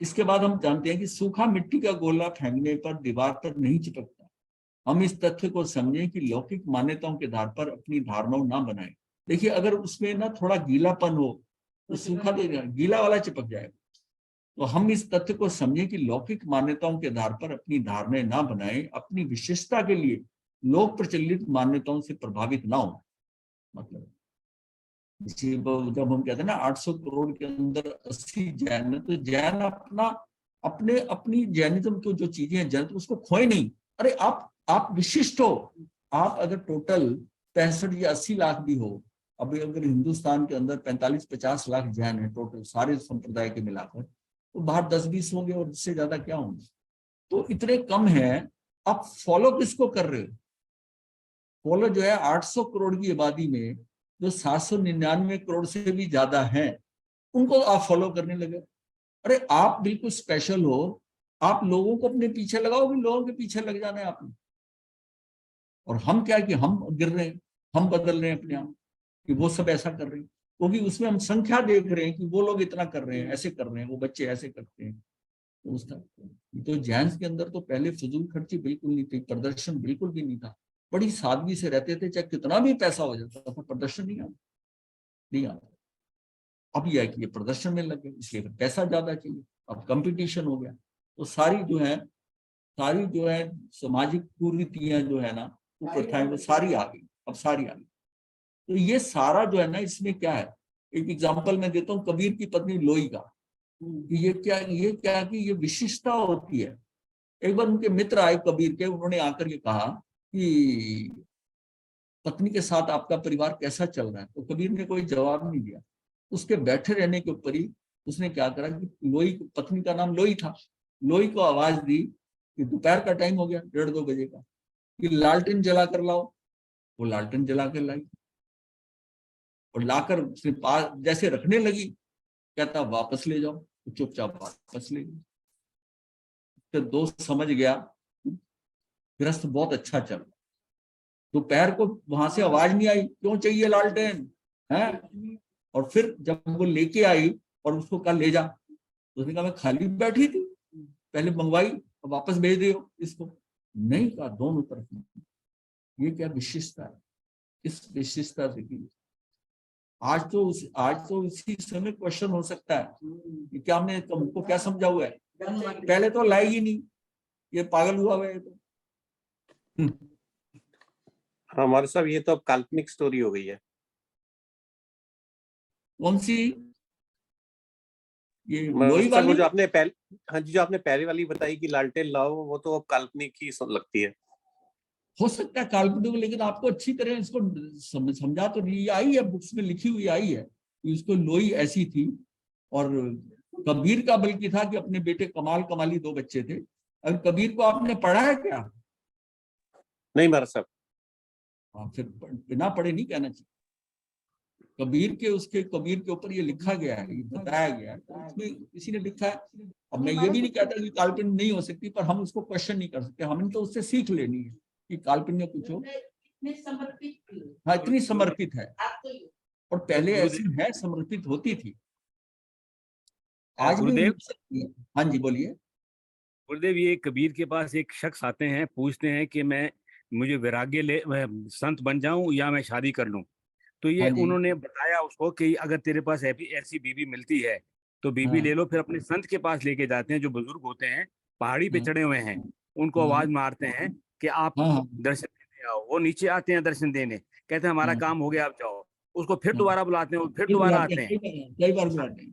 इसके बाद हम जानते हैं कि सूखा मिट्टी का गोला फेंकने पर दीवार पर नहीं चिपकता। हम इस तथ्य को समझें कि लौकिक मान्यताओं के आधार पर अपनी धारणाओं ना बनाएं। देखिए अगर उसमें ना थोड़ा गीलापन हो तो सूखा तो गीला वाला चिपक जाएगा। तो हम इस तथ्य को समझें कि लौकिक मान्यताओं के आधार पर अपनी धारणाएं ना बनाएं, अपनी विशेषता के लिए लोक प्रचलित मान्यताओं से प्रभावित ना हो। मतलब जब हम कहते हैं ना 800 करोड़ के अंदर 80 जैन, तो जैन अपनी जैनिज्म को जो चीजें हैं जैन, तो उसको खोए नहीं। अरे आप विशिष्ट हो, आप अगर टोटल 65 या 80 लाख भी हो, अभी अगर हिंदुस्तान के अंदर 45-50 लाख जैन है टोटल सारे संप्रदाय के मिलाकर, तो बाहर 10-20 होंगे और इससे ज्यादा क्या होंगे। तो इतने कम है, आप फॉलो किसको कर रहे हो? फॉलो जो है 800 करोड़ की आबादी में जो 799 करोड़ से भी ज्यादा हैं, उनको आप फॉलो करने लगे। अरे आप बिल्कुल स्पेशल हो, आप लोगों को अपने पीछे लगाओ, भी लोगों के पीछे लग जाना है आपने। और हम क्या कि हम गिर रहे हैं, हम बदल रहे हैं अपने आप, कि वो सब ऐसा कर रहे हैं, क्योंकि उसमें हम संख्या देख रहे हैं कि वो लोग इतना कर रहे हैं, ऐसे कर रहे हैं, वो बच्चे ऐसे करते हैं। तो उसका तो जैन्स के अंदर तो पहले फजूल खर्ची बिल्कुल नहीं थी, प्रदर्शन बिल्कुल भी नहीं था, बड़ी सादगी से रहते थे, चाहे कितना भी पैसा हो जाता था, प्रदर्शन नहीं आता। अब यह है कि ये प्रदर्शन में लगे, इसलिए पैसा ज्यादा चाहिए, अब कंपटीशन हो गया, तो सारी जो है सामाजिक कुरीतियां जो है ना, वो प्रथाएं वो सारी आ गई, अब सारी आ गई। तो ये सारा जो है ना, इसमें क्या है, एक एग्जांपल मैं देता हूँ कबीर की पत्नी लोई का, ये क्या कि ये विशिष्टता होती है। एक बार उनके मित्र आए कबीर के, उन्होंने आकर के कहा कि पत्नी के साथ आपका परिवार कैसा चल रहा है, तो कबीर ने कोई जवाब नहीं दिया। उसके बैठे रहने के ऊपर ही उसने क्या करा कि लोई, पत्नी का नाम लोई था, लोई को आवाज दी कि दोपहर का टाइम हो गया, 1:30-2 बजे का, कि लालटेन जला कर लाओ। वो लालटेन जला कर लाई और लाकर उसने पास जैसे रखने लगी, कहता वापस ले जाओ, तो चुपचाप वापस ले गई। तो दोस्त समझ गया गृहस्थ बहुत अच्छा चल रहा। दोपहर को वहां से आवाज नहीं आई, क्यों चाहिए लालटेन है। और फिर जब वो लेके आई और उसको कहा ले जा, तो उसने कहा मैं खाली बैठी थी, पहले मंगवाई और वापस भेज दियो इसको। नहीं कहा, दोनों तरफ। ये क्या विशिष्टता है, इस विशिष्टता से की। आज तो इसी समय क्वेश्चन हो सकता है कि क्या हमने हमको क्या समझा हुआ है, पहले तो लाई ही नहीं, ये पागल हुआ हुआ है तो। हमारे साहब ये तो अब काल्पनिक स्टोरी हो गई है। कौन सी? ये वो लोई वाली? जो आपने पहले, हाँ जी, जो आपने पहले वाली बताई कि लालटेन लाओ, वो तो अब काल्पनिक ही लगती है। हो सकता है काल्पनिक, लेकिन आपको अच्छी तरह इसको समझा तो नहीं। आई है, बुक्स में लिखी हुई आई है कि उसको लोई ऐसी थी। और कबीर का बल्कि था कि अपने बेटे कमाल कमाली 2 बच्चे थे। अब कबीर को आपने पढ़ा है क्या? नहीं महाराज साहब। हाँ, फिर बिना पढ़े नहीं कहना चाहिए। कबीर के ऊपर ये लिखा गया है, ये बताया गया है, तो उसमें किसी ने लिखा है। अब मैं ये भी नहीं कहता कि काल्पनिक नहीं हो सकती, पर हम उसको क्वेश्चन नहीं कर सकते। हमने तो उससे सीख लेनी है कि काल्पनिक कुछ हो। हाँ, इतनी समर्पित है, और पहले ऐसी है, समर्पित होती थी, आज भी गुरुदेव, हो सकती है। हाँ जी, बोलिए। गुरुदेव, ये कबीर के पास एक शख्स आते हैं, पूछते हैं कि मुझे वैराग्य मैं संत बन जाऊं या मैं शादी कर लूं। तो ये हाँ जी। उन्होंने बताया उसको कि अगर तेरे पास ऐसी बीवी मिलती है तो बीवी हाँ। ले लो। फिर अपने संत के पास लेके जाते हैं, जो बुजुर्ग होते हैं, पहाड़ी पे हाँ। चढ़े हुए हैं, उनको हाँ। आवाज मारते हैं कि आप हाँ। दर्शन देने आओ। वो नीचे आते हैं दर्शन देने, कहते हैं हमारा हाँ। काम हो गया, आप जाओ। उसको फिर हाँ। दोबारा बुलाते हैं, वो फिर फिर दोबारा बुलाते आते हैं, हैं। कई बार बुलाते हैं।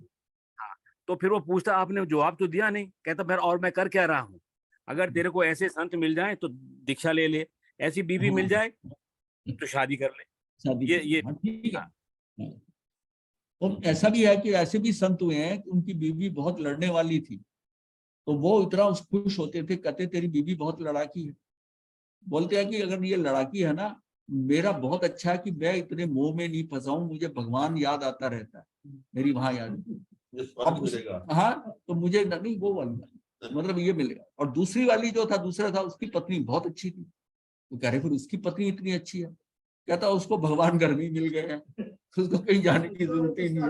हाँ, तो फिर वो पूछता आपने जवाब तो दिया नहीं। कहता फिर और मैं कर क्या रहा हूँ? अगर तेरे को ऐसे संत मिल जाए तो दीक्षा ले ले, ऐसी बीवी मिल हाँ, जाए तो शादी कर ले। शादी ये करनी। ये हाँ, ठीक है। हाँ, हाँ। और ऐसा भी है कि ऐसे भी संत हुए हैं कि उनकी बीवी बहुत लड़ने वाली थी, तो वो इतना खुश होते थे, कहते तेरी बीवी बहुत लड़ाकी है। बोलते हैं कि अगर ये लड़ाकी है ना, मेरा बहुत अच्छा है कि मैं इतने मोह में नहीं फंसाऊं, मुझे भगवान याद आता रहता है, मेरी वहां याद। ये स्वर्ग मिलेगा। हाँ, तो मुझे नहीं वो वाली, मतलब ये मिलेगा। और दूसरी वाली जो था, दूसरा था, उसकी पत्नी बहुत अच्छी थी। तो कह रहे फिर उसकी पत्नी इतनी अच्छी है, कहता उसको भगवान घर में मिल गए हैं, उसको कहीं जाने की जरूरत ही नहीं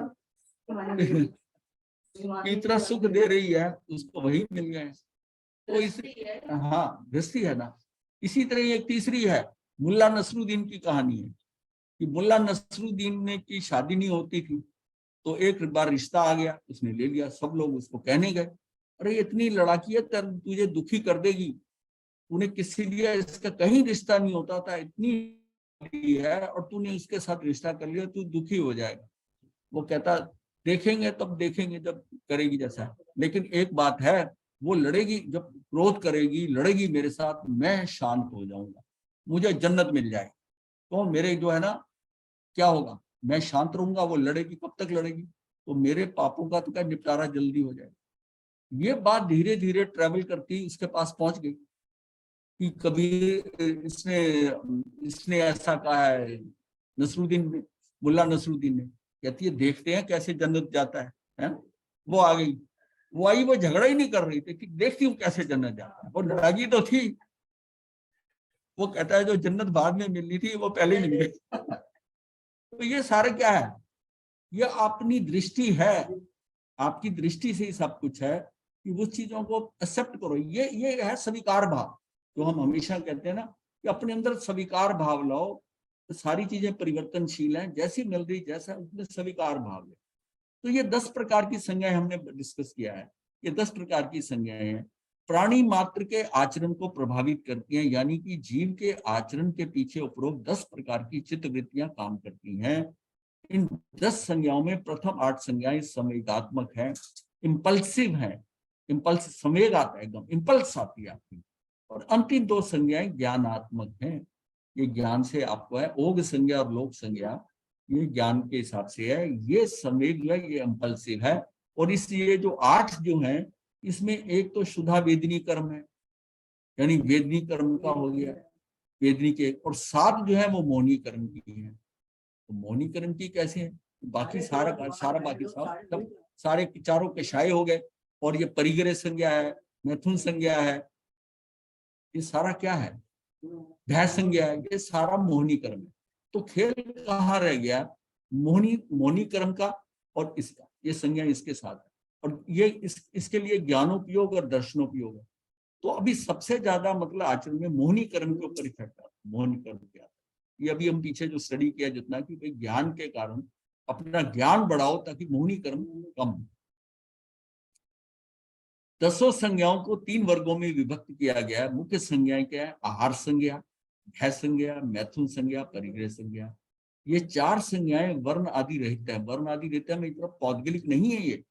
है। इतना सुख दे रही है, उसको वही मिल गए हैं। तो इस, हाँ, गृहस्थी है ना। इसी तरह एक तीसरी है, मुल्ला नसरुद्दीन की कहानी है कि मुल्ला नसरुद्दीन ने की शादी नहीं होती थी, तो एक बार रिश्ता आ गया, उसने ले लिया। सब लोग उसको कहने गए, अरे इतनी लड़ाकियत तुझे दुखी कर देगी, तूने किसी लिए इसका कहीं रिश्ता नहीं होता था, इतनी है और तूने उसके साथ रिश्ता कर लिया, तू दुखी हो जाएगा। वो कहता देखेंगे तब देखेंगे जब करेगी जैसा। लेकिन एक बात है, वो लड़ेगी, जब क्रोध करेगी, लड़ेगी मेरे साथ, मैं शांत हो जाऊंगा, मुझे जन्नत मिल जाएगी। तो मेरे जो है ना, क्या होगा, मैं शांत रहूंगा, वो लड़ेगी, कब तक लड़ेगी, तो मेरे पापों का तो क्या निपटारा जल्दी हो जाएगा। ये बात धीरे धीरे ट्रेवल करती उसके पास पहुंच गई कि कबीर इसने इसने ऐसा कहा है, नसरुद्दीन ने, मुल्ला नसरुद्दीन ने। कहती है देखते हैं कैसे जन्नत जाता है? वो आ गई, वो आई, वो झगड़ा ही नहीं कर रही थी कि देखती हूँ कैसे जन्नत जाता है, वो लड़ाई तो थी। वो कहता है जो जन्नत बाद में मिलनी थी वो पहले ही मिल गई। तो ये सारा क्या है, ये अपनी दृष्टि है, आपकी दृष्टि से ही सब कुछ है कि वो चीजों को एक्सेप्ट करो। ये है स्वीकार भाव, जो हम हमेशा कहते हैं ना कि अपने अंदर स्वीकार भाव लाओ, तो सारी चीजें परिवर्तनशील हैं, जैसी मिल रही जैसा, उसमें स्वीकार भाव ले। तो ये 10 प्रकार की संज्ञाएं हमने डिस्कस किया है। ये 10 प्रकार की संज्ञाएं हैं, प्राणी मात्र के आचरण को प्रभावित करती हैं, यानी कि जीव के आचरण के पीछे उपरोक्त 10 प्रकार की चित्तवृत्तियां काम करती हैं। इन 10 संज्ञाओं में प्रथम 8 संज्ञाएं संवेगात्मक है, इंपल्सिव है। इंपल्स, संवेग आता है, एकदम इंपल्स आती है आपकी, और अंतिम दो संज्ञाएं ज्ञानात्मक हैं। ये ज्ञान से आपको है, ओग संज्ञा और लोक संज्ञा, ये ज्ञान के हिसाब से है। ये संवेग जो है ये इंपल्सिव है। और इसलिए जो 8 जो हैं, इसमें एक तो शुद्धा वेदनी कर्म है, यानी वेदनी कर्म का हो गया वेदनी के, और 7 जो है वो मौनी कर्म की है। तो मौनी कर्म की कैसे है? बाकी सारा बाकी सब सारे चारों कषाय हो गए, और ये परिग्रह संज्ञा है, मैथुन संज्ञा है, ये सारा क्या है? भय संज्ञा है, ये सारा मोहनी कर्म है। तो खेल कहाँ रह गया? मोहनी कर्म का और इसका, ये संज्ञा इसके साथ है। और ये इसके लिए ज्ञानोपयोग और दर्शनोपयोग है। तो अभी सबसे ज्यादा मतलब आचरण में मोहनी कर्म के ऊपर इफेक्ट आता है। मोहनी कर्म क्या है? ये अभी हम पीछे जो स्टडी किया जितना कि भाई ज्ञान के कारण अपना ज्ञान बढ़ाओ ताकि मोहनी कर्म कम हो। 10 संज्ञाओं को 3 वर्गों में विभक्त किया गया है। मुख्य संज्ञाएं क्या है? आहार संज्ञा, भय संज्ञा, मैथुन संज्ञा, परिग्रह संज्ञा। ये 4 संज्ञाएं वर्ण आदि रहित है। वर्ण आदि रहित है मतलब पौद्गलिक नहीं है।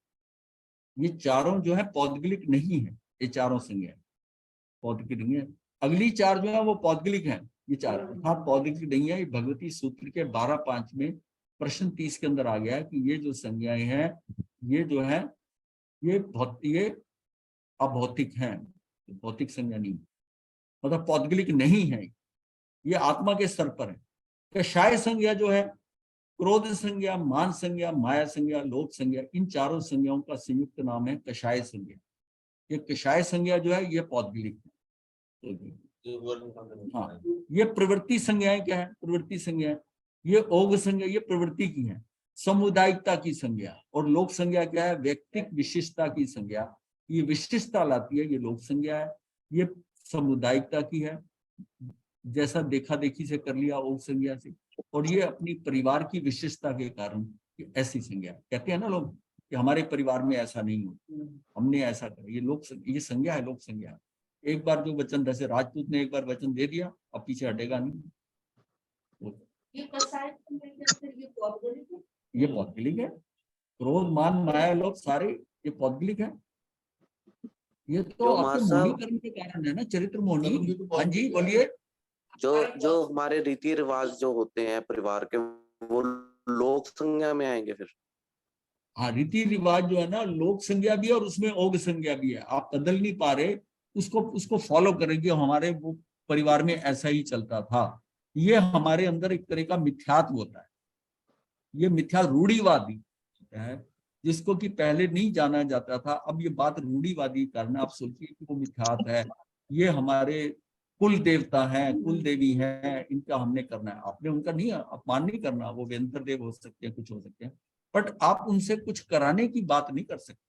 ये चारों जो है पौद्गलिक नहीं है। ये चारों संज्ञाएं पौद्गलिक नहीं है। अगली 4 जो है वो पौद्गलिक है। ये 4 अर्थात पौद्गलिक नहीं है। भगवती सूत्र के 12.5 में प्रश्न 30 के अंदर आ गया है कि ये जो संज्ञाएं हैं ये जो है ये अभौतिक हैं, भौतिक संज्ञा नहीं, मतलब पौद्गलिक नहीं है। ये आत्मा के स्तर पर है। कषाय संज्ञा जो है क्रोध संज्ञा, मान संज्ञा, माया संज्ञा, लोभ संज्ञा, इन चारों संज्ञाओं का संयुक्त नाम है कषाय संज्ञा। ये कषाय संज्ञा जो है ये पौद्गलिक है। हाँ, ये प्रवृत्ति संज्ञाएं क्या है? प्रवृत्ति संज्ञा, ये ओग संज्ञा, ये प्रवृत्ति की है। सामुदायिकता की संज्ञा। और लोक संज्ञा क्या है? व्यक्तिक विशिष्टता की संज्ञा। ये विशिष्टता लाती है, ये लोक संज्ञा है। ये सामुदायिकता की है, जैसा देखा देखी से कर लिया ओग संज्ञा से। और ये अपनी परिवार की विशिष्टता के कारण ऐसी संज्ञा। कहते हैं ना लोग कि हमारे परिवार में ऐसा नहीं हो, हमने ऐसा करा। ये संज्ञा है, लोक संज्ञा। एक बार जो वचन, जैसे राजपूत ने एक बार वचन दे दिया, अब पीछे हटेगा नहीं। ये कसाय संज्ञा के अंदर ये पौद्गलिक है। ये पौद्गलिक है। क्रोध, मान, माया, लोभ सारे ये पौद्गलिक है। ये तो जो आपके मासा- मोहनी कर्म के कारण है ना, चरित्र मोहनी। हाँ जी बोलिए। जो हमारे रीति रिवाज जो होते हैं परिवार के, वो लोक संज्ञा में आएंगे फिर? हाँ, रीति रिवाज जो है ना लोक संज्ञा भी है और उसमें ओग संज्ञा भी है। आप बदल नहीं पा रहे, उसको फॉलो करेंगे। हमारे वो परिवार में ऐसा ही चलता था। ये हमारे अंदर एक तरह का मिथ्यात्व होता है। ये मिथ्या रूढ़िवादी होता है, जिसको कि पहले नहीं जाना जाता था। अब ये बात रूढ़िवादी करना, आप सोचिए कि वो मिथ्यात्व है। ये हमारे कुल देवता हैं, कुल देवी हैं, इनका हमने करना है। आपने उनका नहीं अपमान नहीं करना। वो व्यंतर देव हो सकते हैं, कुछ हो सकते हैं, बट आप उनसे कुछ कराने की बात नहीं कर सकते।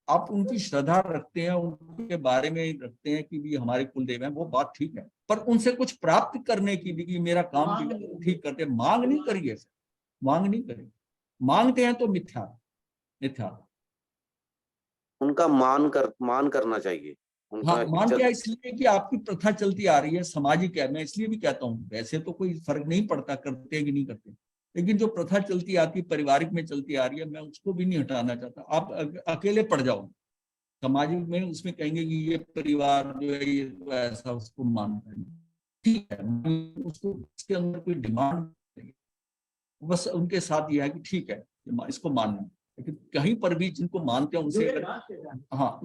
आप उनकी श्रद्धा रखते हैं, उनके बारे में रखते हैं कि भी हमारे कुलदेव हैं, वो बात ठीक है। पर उनसे कुछ प्राप्त करने की भी कि मेरा काम ठीक करते, मांग नहीं करिए। मांग नहीं करें। मांगते हैं तो मिथ्या। उनका मान करना चाहिए। उनका हाँ, मान क्या, इज्जत। इसलिए कि आपकी प्रथा चलती आ रही है, सामाजिक है। मैं इसलिए भी कहता हूँ, वैसे तो कोई फर्क नहीं पड़ता करते हैं कि नहीं करते, लेकिन जो प्रथा चलती आती, पारिवारिक में चलती आ रही है, मैं उसको भी नहीं हटाना चाहता। आप अकेले पड़ जाओ सामाजिक में, उसमें कहेंगे कि ये परिवार जो है ये तो ऐसा, उसको मानता है। ठीक है, उसको उसके अंदर कोई डिमांड नहीं, बस उनके साथ ये है कि ठीक है इसको मानना। लेकिन कहीं पर भी जिनको मानते हैं उनसे हाँ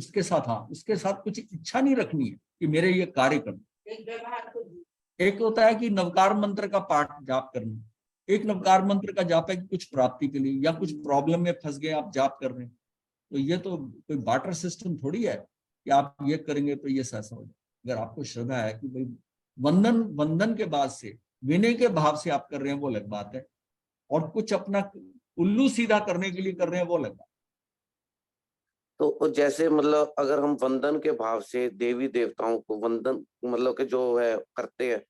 उसके साथ कुछ इच्छा नहीं रखनी है कि मेरे ये कार्य करना। एक व्यवहार को एक होता है कि नवकार मंत्र का पाठ जाप करना, एक नवकार मंत्र का जाप है कि कुछ प्राप्ति के लिए, या कुछ प्रॉब्लम में फंस गए आप जाप कर रहे हैं। तो ये तो कोई बार्टर सिस्टम थोड़ी है कि आप ये करेंगे तो ये ऐसा हो जाए। अगर आपको श्रद्धा है कि भाई वंदन के बाद से विनय के भाव से आप कर रहे हैं, वो अलग बात है। और कुछ अपना उल्लू सीधा करने के लिए कर रहे हैं, वो अलग बात। तो जैसे मतलब अगर हम वंदन के भाव से देवी देवताओं को वंदन मतलब कि जो है करते हैं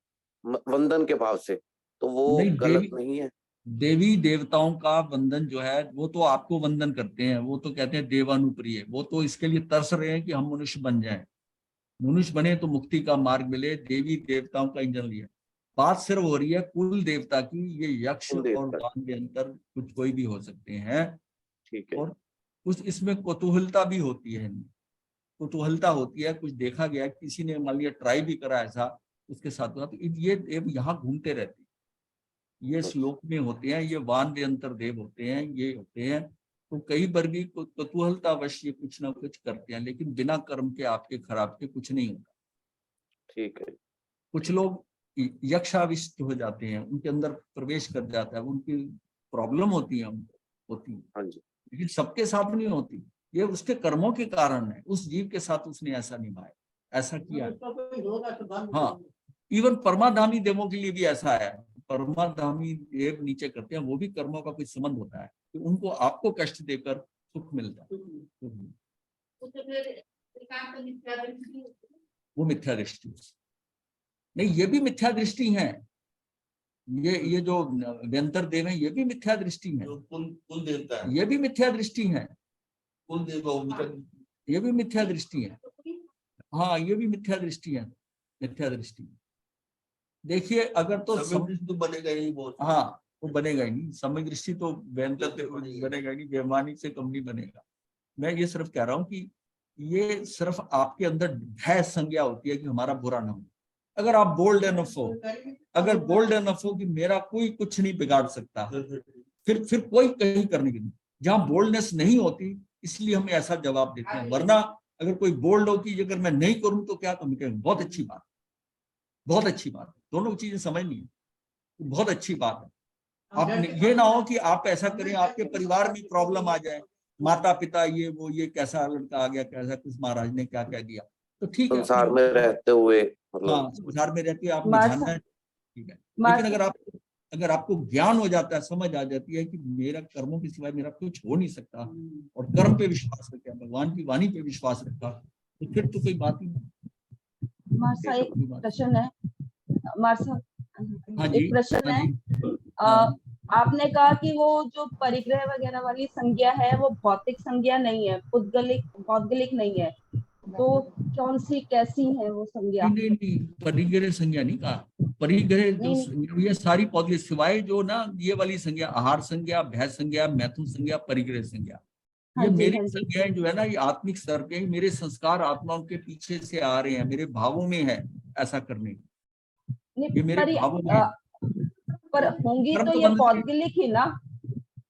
वंदन के भाव से, तो वो नहीं, गलत नहीं है? देवी देवताओं का वंदन जो है वो तो आपको वंदन करते हैं, वो तो कहते हैं देवानुप्रिय। वो तो इसके लिए तरस रहे हैं कि हम मनुष्य बन जाएं, मनुष्य बने तो मुक्ति का मार्ग मिले। देवी देवताओं का इंजन लिया। बात सिर्फ हो रही है कुल देवता की। ये यक्ष और वान के अंतर कुछ कोई भी हो सकते हैं। ठीक है। और कुछ इसमें कौतूहलता भी होती है। कुतूहलता होती है, कुछ देखा गया, किसी ने मान लिया ट्राई भी करा ऐसा उसके साथ हुआ, तो ये देव यहाँ घूमते रहते हैं, ये श्लोक में होते हैं, ये वान अंतर देव होते हैं, ये होते हैं। तो कई वर्गी कुतूहलतावश ये कुछ ना कुछ करते हैं, लेकिन बिना कर्म के आपके खराब के कुछ नहीं होता। ठीक है। कुछ लोग यक्षाविष्ट हो जाते हैं, उनके अंदर प्रवेश कर जाता है, उनकी प्रॉब्लम होती है, होती है, हाँ जी। लेकिन सबके साथ नहीं होती। ये उसके कर्मों के कारण है, उस जीव के साथ उसने ऐसा निभाया, ऐसा किया। हाँ, इवन परमाधामी देवों के लिए भी ऐसा है। परमाधामी देव नीचे करते हैं, वो भी कर्मों का कुछ संबंध होता है, तो उनको आपको कष्ट देकर सुख मिलता है, तो फिर एकांत मिथ्या दृष्टि होती है। वो मिथ्या दृष्टि। नहीं, ये भी मिथ्या दृष्टि है, ये जो व्यंतर देव है, ये भी मिथ्या दृष्टि है, जो कुल देवता है, ये भी मिथ्या दृष्टि है, कुल देवता, ये भी मिथ्या दृष्टि है। हाँ, ये भी मिथ्या दृष्टि है, मिथ्या दृष्टि। देखिए, अगर तो तो बनेगा ही वो। हाँ, वो बनेगा ही नहीं, समय दृष्टि तो व्यंतर बनेगा ही नहीं, बेईमानी से कम नहीं बनेगा। मैं ये सिर्फ कह रहा हूँ कि ये सिर्फ आपके अंदर भय संज्ञा होती है कि हमारा बुरा ना हो। अगर आप बोल्ड एनफ हो, अगर बोल्ड एनफ हो कि मेरा कोई कुछ नहीं बिगाड़ सकता, फिर कोई कहीं करने की नहीं। जहां बोल्डनेस नहीं होती, इसलिए हम ऐसा जवाब देते हैं। वरना अगर कोई बोल्ड हो कि अगर मैं नहीं करूं तो क्या, तो मैं बहुत अच्छी बात, बहुत अच्छी बात है। दोनों चीजें समझनी है, बहुत अच्छी बात है। आप ये ना हो कि आप ऐसा करें आपके परिवार में प्रॉब्लम आ जाए, माता पिता ये वो, ये कैसा लड़का आ गया, कैसा किस महाराज ने क्या कह दिया, तो ठीक है, संसार में रहते हुए हाँ, संसार में रहते आप मार जानना है, ठीक है। लेकिन अगर आपको ज्ञान हो जाता है, समझ आ जाती है कि मेरा कर्मों के सिवाय मेरा कुछ हो नहीं सकता, और कर्म पे विश्वास रखा, भगवान की वाणी पे विश्वास रखा, तो फिर तो कोई बात ही नहीं। मार्सा, एक प्रश्न है मार्सा, हाँ जी, एक प्रश्न हाँ है। जी, हाँ। आपने कहा कि वो जो परिग्रह वगैरह वाली संज्ञा है वो भौतिक संज्ञा नहीं है, भौगोलिक नहीं है, तो कौन सी कैसी है वो संज्ञा? नहीं, परिग्रह संज्ञा नहीं कहा। परिग्रह जो ये सारी पौधे सिवाय जो ना ये वाली संज्ञा, आहार संज्ञा, भय संज्ञा, मैथुन संज्ञा, परिग्रह संज्ञा, ये मेरी संज्ञाएं जो है ना, ये आत्मिक स्तर पे मेरे संस्कार आत्माओं के पीछे से आ रहे हैं, मेरे भावों में है ऐसा करने की, ये मेरे भावों में है। पर होंगी तो ये पौद्गलिक ही ना,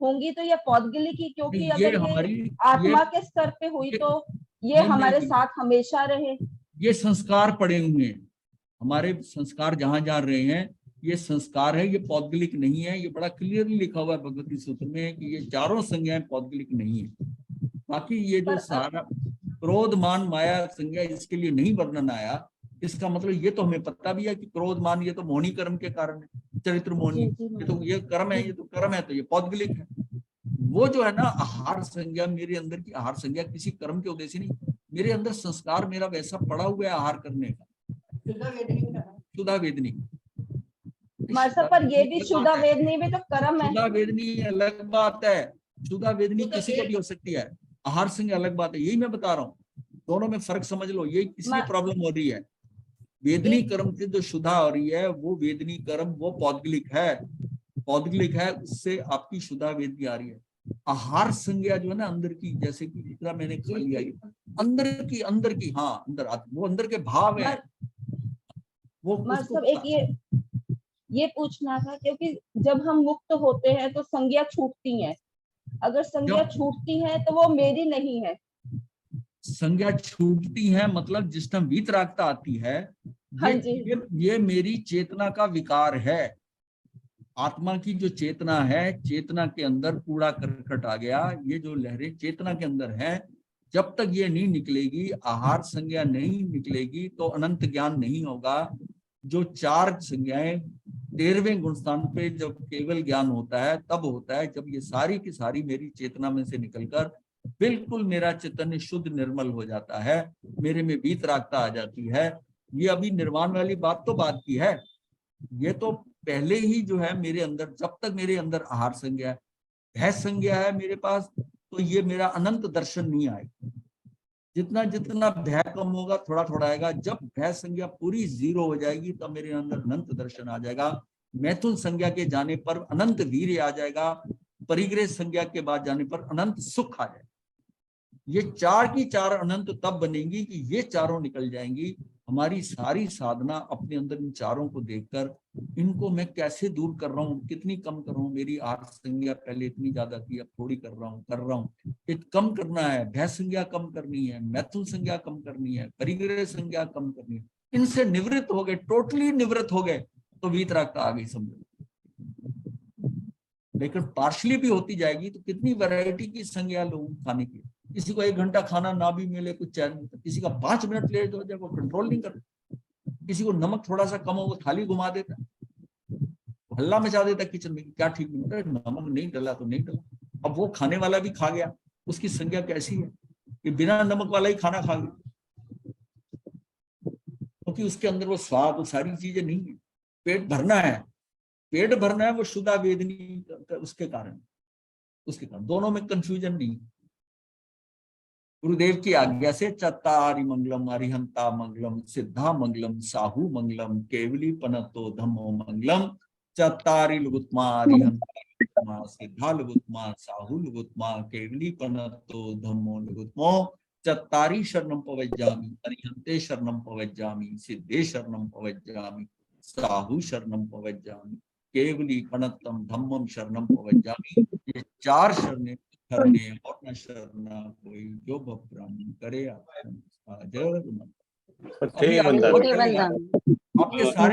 होंगी तो ये पौद्गलिक ही, क्योंकि अगर ये आत्मा के स्तर पे हुई तो ये हमारे साथ हमेशा रहे। ये संस्कार पड़े हुए हैं, हमारे संस्कार जहां जहां रहे हैं, ये संस्कार है, ये पौद्गलिक नहीं है। ये बड़ा क्लियरली लिखा हुआ है भगवती सूत्र में कि ये चारों संज्ञाएं पौद्गलिक नहीं है। बाकी ये जो सारा क्रोध मान माया संज्ञा, इसके लिए नहीं वर्णन आया। इसका मतलब ये तो हमें पता भी है कि क्रोध मान ये तो मोहनी कर्म के कारण है, चरित्र मोहनी, ये तो ये कर्म है, ये तो कर्म है, तो ये पौद्गलिक है। वो जो है ना आहार संज्ञा, मेरे अंदर की आहार संज्ञा किसी कर्म के उद्देश्य नहीं, मेरे अंदर संस्कार मेरा वैसा पड़ा हुआ है आहार करने का, शुद्धा वेदनी। पर ये भी शुद्धा वेदनी भी तो कर्म है। शुद्धा वेदनी अलग बात है, शुद्धा वेदनी किसी को भी हो सकती है, आहार संज्ञा अलग बात है, यही मैं बता रहा हूँ। दोनों में फर्क समझ लो, यही इसलिए प्रॉब्लम हो रही है। वेदनी कर्म से जो शुद्धा हो रही है वो वेदनी कर्म, वो पौद्गलिक है, पौद्गलिक है, उससे आपकी शुद्धा वेदनी आ रही है। आहार संज्ञा जो है ना अंदर की, जैसे कि जितना मैंने खा लिया, अंदर की हाँ, अंदर वो अंदर के भाव है वो। मतलब एक ये पूछना था, क्योंकि जब हम मुक्त होते हैं तो संज्ञा छूटती है, अगर संज्ञा छूटती है तो वो मेरी नहीं है। संज्ञा छूटती है मतलब जिस टाइम वीतरागता आती है, हाँ ये मेरी चेतना का विकार है। आत्मा की जो चेतना है, चेतना के अंदर कूड़ा करकट आ गया, ये जो लहरें चेतना के अंदर है, जब तक ये नहीं निकलेगी, आहार संज्ञा नहीं निकलेगी, तो अनंत ज्ञान नहीं होगा। जो चार संज्ञाएं 13वें गुणस्थान पे जब केवल ज्ञान होता है, तब होता है जब ये सारी की सारी मेरी चेतना में से निकलकर बिल्कुल मेरा चैतन्य शुद्ध निर्मल हो जाता है, मेरे में वीतरागता आ जाती है। ये अभी निर्वाण वाली बात तो बात की है, ये तो पहले ही जो है मेरे अंदर, जब तक मेरे अंदर आहार संज्ञा है, भय संज्ञा है मेरे पास, तो ये मेरा अनंत दर्शन नहीं आएगा। जितना जितना भय कम होगा, थोड़ा थोड़ा आएगा। जब भय संज्ञा पूरी 0 हो जाएगी तब मेरे अंदर अनंत दर्शन आ जाएगा। मैथुन संज्ञा के जाने पर अनंत वीर्य आ जाएगा, परिग्रह संज्ञा के बाद जाने पर अनंत सुख आ जाएगा। ये चार की चार अनंत तब बनेंगी कि ये चारों निकल जाएंगी। हमारी सारी साधना अपने अंदर इन चारों को देखकर इनको मैं कैसे दूर कर रहा हूँ, कितनी कम कर रहा हूँ। मेरी आर्थ संज्ञा पहले इतनी ज्यादा थी, अब थोड़ी कर रहा हूँ। ये कम करना है, भय संज्ञा कम करनी है, मैथुन संज्ञा कम करनी है, परिग्रह संज्ञा कम करनी है। इनसे निवृत्त हो गए, टोटली निवृत्त हो गए तो वीतरागता आ गई समझो। लेकिन पार्शली भी होती जाएगी तो कितनी वैरायटी की संज्ञा लोगों को खाने की। किसी को 1 घंटा खाना ना भी मिले कुछ चैन नहीं, किसी का 5 मिनट लेट हो जाए वो कंट्रोल नहीं कर, किसी को नमक थोड़ा सा कम हो वो थाली घुमा देता, हल्ला मचा देता किचन में, क्या ठीक नहीं, अरे नमक नहीं डला तो नहीं डला। अब वो खाने वाला भी खा गया, उसकी संज्ञा कैसी है कि बिना नमक वाला ही खाना खा गया, क्योंकि उसके अंदर वो स्वाद, वो सारी चीजें नहीं है। पेट भरना है, पेट भरना है वो शुद्धा वेदनी उसके कारण दोनों में कंफ्यूजन नहीं। गुरुदेव की आज्ञा से चत्तारि मंगलम अरिहंता मंगलम सिद्धा मंगलम साहू मंगलम केवली पनतो धम्मो मंगलम चत्तारि लुगुत्मा अरिहंता लुगुत्मा सिद्धा लुगुत्मा साहू लुगुत्मा केवली पनतो धम्मो लुगुत्मो चत्तारि शरणम पवज्जामि अरिहंते शरणम पवज्जामि सिद्धे शरणम पवज्जामि साहू शरणम पवज्जामि केवली पनत्तम धम्मम शरणम पवज्जामि। ये 4 शरणें करने और न शरणा कोई जो ब्रह्म करे। थे वंदन। आपके सारे